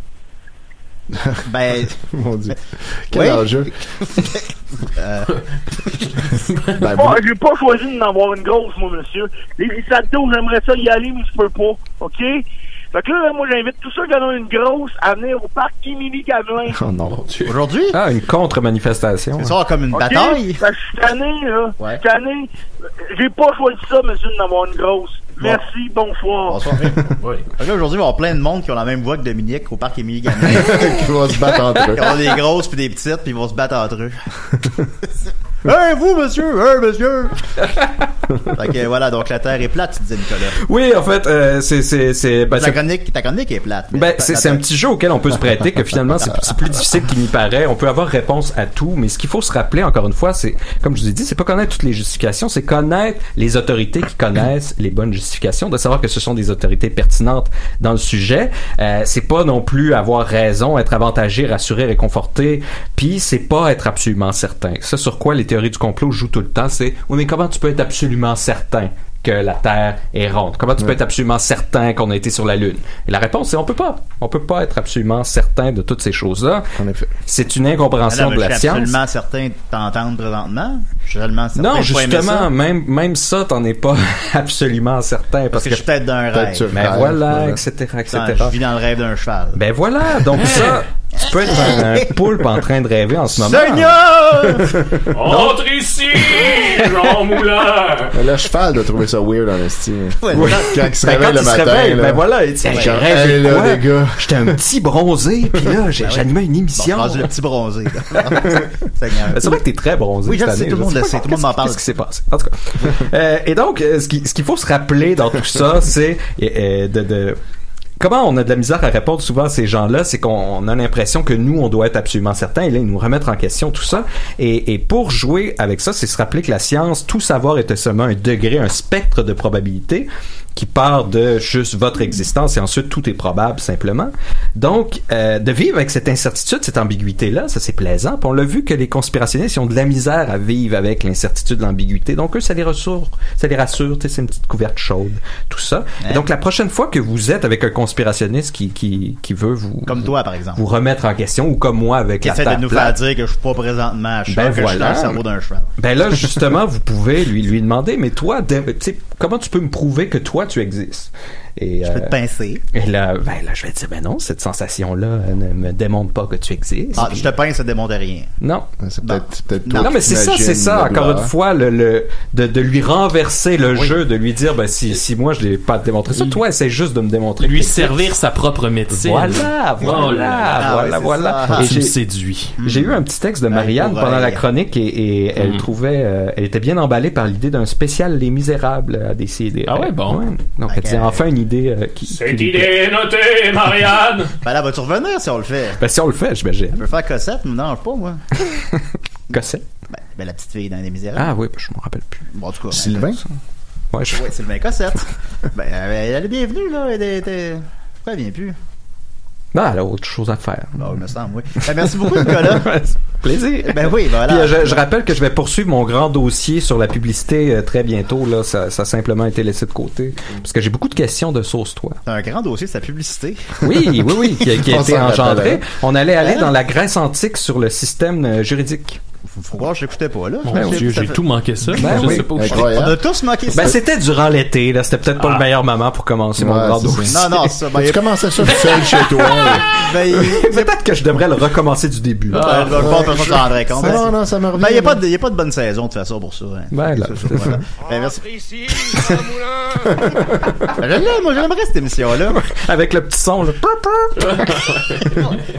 Ben, mon Dieu. Quel enjeu. J'ai pas choisi d'en avoir une grosse, moi, monsieur. Les Risalto, j'aimerais ça y aller, mais je peux pas. OK? Fait que là, moi, j'invite tous ceux qui en ont une grosse à venir au parc Émilie-Gamelin. Oh non. Aujourd'hui? Ah, une contre-manifestation. C'est ça comme une bataille? Fait que je suis tanné, là. Ouais. Je suis tanné. J'ai pas choisi ça, monsieur, d'en avoir une grosse. Merci, bonsoir. Bonsoir. Oui. Là, aujourd'hui, il va y avoir plein de monde qui ont la même voix que Dominique au parc Émilie Gamelin. Qui vont se battre entre eux. Ils ont des grosses puis des petites, puis ils vont se battre entre eux. Hey, vous, monsieur! Hey, monsieur! Fait que voilà, donc la Terre est plate, tu disais, Nicolas. Oui, en fait, ta chronique est plate. C'est un petit jeu auquel on peut se prêter, que finalement, c'est plus difficile qu'il n'y paraît. On peut avoir réponse à tout, mais ce qu'il faut se rappeler, encore une fois, c'est, comme je vous ai dit, c'est pas connaître toutes les justifications, c'est connaître les autorités qui connaissent les bonnes justifications, de savoir que ce sont des autorités pertinentes dans le sujet. C'est pas non plus avoir raison, être avantagé, rassuré, réconforté, puis c'est pas être absolument certain. Ça, sur quoi les théories du complot jouent tout le temps, c'est « Oui, mais comment tu peux être absolument certain que la Terre est ronde? Comment tu peux être absolument certain qu'on a été sur la Lune? » Et la réponse, c'est on peut pas. On peut pas être absolument certain de toutes ces choses-là. En effet. C'est une incompréhension de la science. Je suis absolument certain de t'entendre présentement. Je suis réellement certain. Non, justement, même ça, t'en es pas absolument certain. Parce que je suis peut-être d'un rêve. Mais voilà, etc., etc. Je vis dans le rêve d'un cheval. Ben voilà, donc ça... Tu peux être un poulpe en train de rêver en ce moment. Seigneur! Entre ici, Jean Moulin! Le cheval doit trouver ça weird en estime. Oui. Quand il se réveille le matin. Ben voilà, j'ai rêvé là, les gars. J'étais un petit bronzé, puis là, j'animais une émission. Bon, le petit bronzé. C'est vrai que t'es très bronzé. Oui, je sais, tout le monde le sait, tout le monde m'en parle. Qu'est-ce qui s'est passé? En tout cas. Et donc, ce qu'il faut se rappeler dans tout ça, c'est comment on a de la misère à répondre souvent à ces gens-là, c'est qu'on a l'impression que nous, on doit être absolument certains, et là, ils nous remettent en question tout ça. Et pour jouer avec ça, c'est se rappeler que la science, tout savoir est seulement un degré, un spectre de probabilité qui part de juste votre existence et ensuite tout est probable simplement. Donc, de vivre avec cette incertitude, cette ambiguïté-là, ça c'est plaisant. Puis on l'a vu que les conspirationnistes ils ont de la misère à vivre avec l'incertitude, l'ambiguïté. Donc eux, ça les rassure, tu sais, c'est une petite couverte chaude, tout ça. Et donc la prochaine fois que vous êtes avec un conspirationniste qui veut vous... Comme toi, par exemple. Vous remettre en question, ou comme moi avec qui essaie de nous faire dire que je suis pas présentement à choc, que je suis dans le cerveau d'un cheval. Ben là, justement, vous pouvez lui demander, mais toi, tu sais, comment tu peux me prouver que toi, tu existes? Et, je peux te pincer. Et là, je vais te dire, ben non, cette sensation-là ne me démontre pas que tu existes. Ah, je te pince, ça ne démontre rien. Non. C'est peut-être non, mais c'est ça, encore une fois, de lui renverser le jeu, de lui dire, ben si moi je n'ai pas démontré ça, toi, essaie juste de me démontrer. Lui servir sa propre médecine. Voilà. Et tu me séduis. J'ai eu un petit texte de Marianne pendant la chronique et elle trouvait, elle était bien emballée par l'idée d'un spécial Les Misérables à décider. Ah ouais, bon. Ouais. Donc elle disait enfin une idée Cette idée est notée, Marianne! Ben là, vas-tu revenir si on le fait? Ben si on le fait, j'imagine. On peut faire Cossette, me dérange pas, moi. Cossette? Ben la petite fille dans Les Misérables. Ah oui, ben, je m'en rappelle plus. Bon, en tout cas. Sylvain? Ouais, Sylvain Cossette. Ben, elle est bienvenue, là. Pourquoi elle vient plus? Ben, elle a autre chose à faire. Bon, il me semble, oui. Ben, merci beaucoup, Nicolas. Plaisir. Ben oui, voilà. Puis, je rappelle que je vais poursuivre mon grand dossier sur la publicité très bientôt. Là, ça a simplement été laissé de côté. Parce que j'ai beaucoup de questions de Sauce-toi. Un grand dossier, c'est la publicité. Oui, qui a été engendré. On allait aller dans la Grèce antique sur le système juridique. Faut voir, je l'écoutais pas, là. Mon Dieu, j'ai tout manqué ça. Je sais pas où on a tous manqué ça. Ben, c'était durant l'été, là. C'était peut-être pas le meilleur moment pour commencer mon grand dossier. Non, ça. Tu commençais ça tout seul chez toi. Peut-être que je devrais le recommencer du début. Non, ça me revient. Ben, il y a pas de bonne saison de faire ça pour ça. Ben, là. Ben, merci. Moi, j'aimerais cette émission-là. Avec le petit son, là.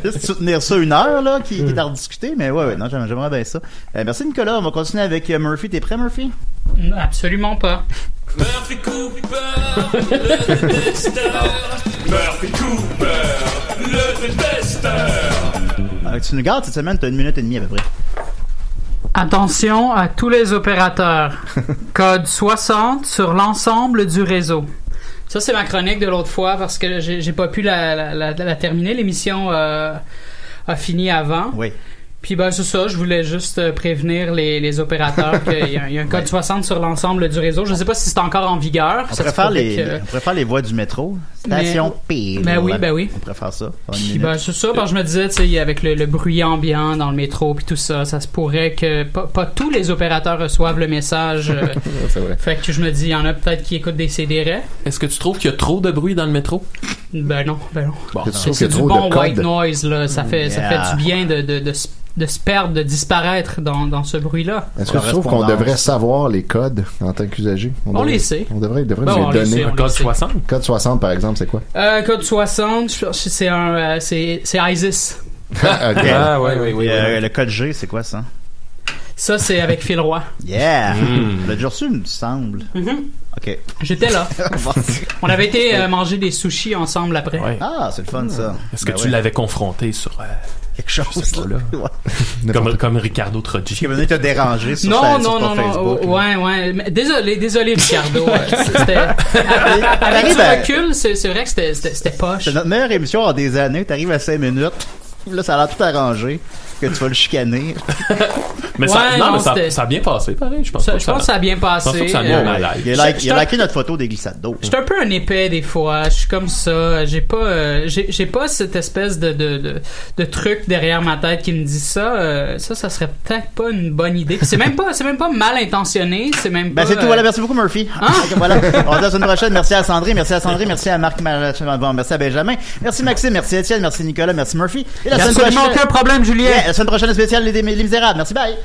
Juste soutenir ça une heure, là, qui est à rediscuter, mais ouais, non, j'aimerais bien ça. Merci, Nicolas. On va continuer avec Murphy. T'es prêt, Murphy? Absolument pas. Murphy Cooper, le détesteur. Murphy Cooper, le détesteur. Tu nous gardes cette semaine, t'as 1 minute et demie à peu près. Attention à tous les opérateurs. Code 60 sur l'ensemble du réseau. Ça, c'est ma chronique de l'autre fois parce que j'ai pas pu la terminer. L'émission a fini avant. Oui. Puis ben c'est ça, je voulais juste prévenir les opérateurs qu'il y a un code 60 sur l'ensemble du réseau. Je ne sais pas si c'est encore en vigueur. On pourrait faire les voies du métro. Station P. Ben oui. On pourrait faire ça. Puis c'est ça, parce que je me disais, tu sais, avec le bruit ambiant dans le métro puis tout ça, ça se pourrait que pas tous les opérateurs reçoivent le message. C'est vrai. Fait que je me dis, il y en a peut-être qui écoutent des CD-RES. Est-ce que tu trouves qu'il y a trop de bruit dans le métro? Ben non. Bon, c'est du bon white noise, là. Ça fait du bien de se perdre, de disparaître dans ce bruit-là. Est-ce que tu trouves qu'on devrait savoir les codes en tant qu'usager? On les sait. On devrait nous les donner. Code 60? Code 60, par exemple, c'est quoi? Code 60, c'est ISIS. Okay. Ah, oui. Le code G, c'est quoi ça? Ça, c'est avec Phil Roy. Yeah! On l'a déjà reçu, il me semble. OK. J'étais là. On avait été manger des sushis ensemble après. Ouais. Ah, c'est le fun, ça. Est-ce que tu l'avais confronté sur... quelque chose là. Comme Ricardo Troggi. Qui est venu te déranger sur non, Facebook. Ouais. Désolé Ricardo. Avec du recul, c'est vrai que c'était poche. C'est notre meilleure émission en des années. T'arrives à 5 minutes. Là, ça a l'air tout arrangé. Que tu vas le chicaner. Mais ça a bien passé, pareil. Je pense que ça a bien passé. Je pense que ça a bien malaise. Il a liké notre photo des glissades d'eau. Je suis un peu un épais des fois. Je suis comme ça. J'ai pas cette espèce de truc derrière ma tête qui me dit ça. Ça serait peut-être pas une bonne idée. Puis c'est même pas mal intentionné. C'est même pas. C'est tout. Voilà. Merci beaucoup, Murphy. Voilà. On se dit à la semaine prochaine. Merci à Sandrine. Merci à Marc. Merci à Benjamin. Merci Maxime. Merci Étienne. Merci Nicolas. Merci Murphy. Et la semaine prochaine. Aucun problème, Julien. La semaine prochaine, spéciale Les Misérables. Merci, bye!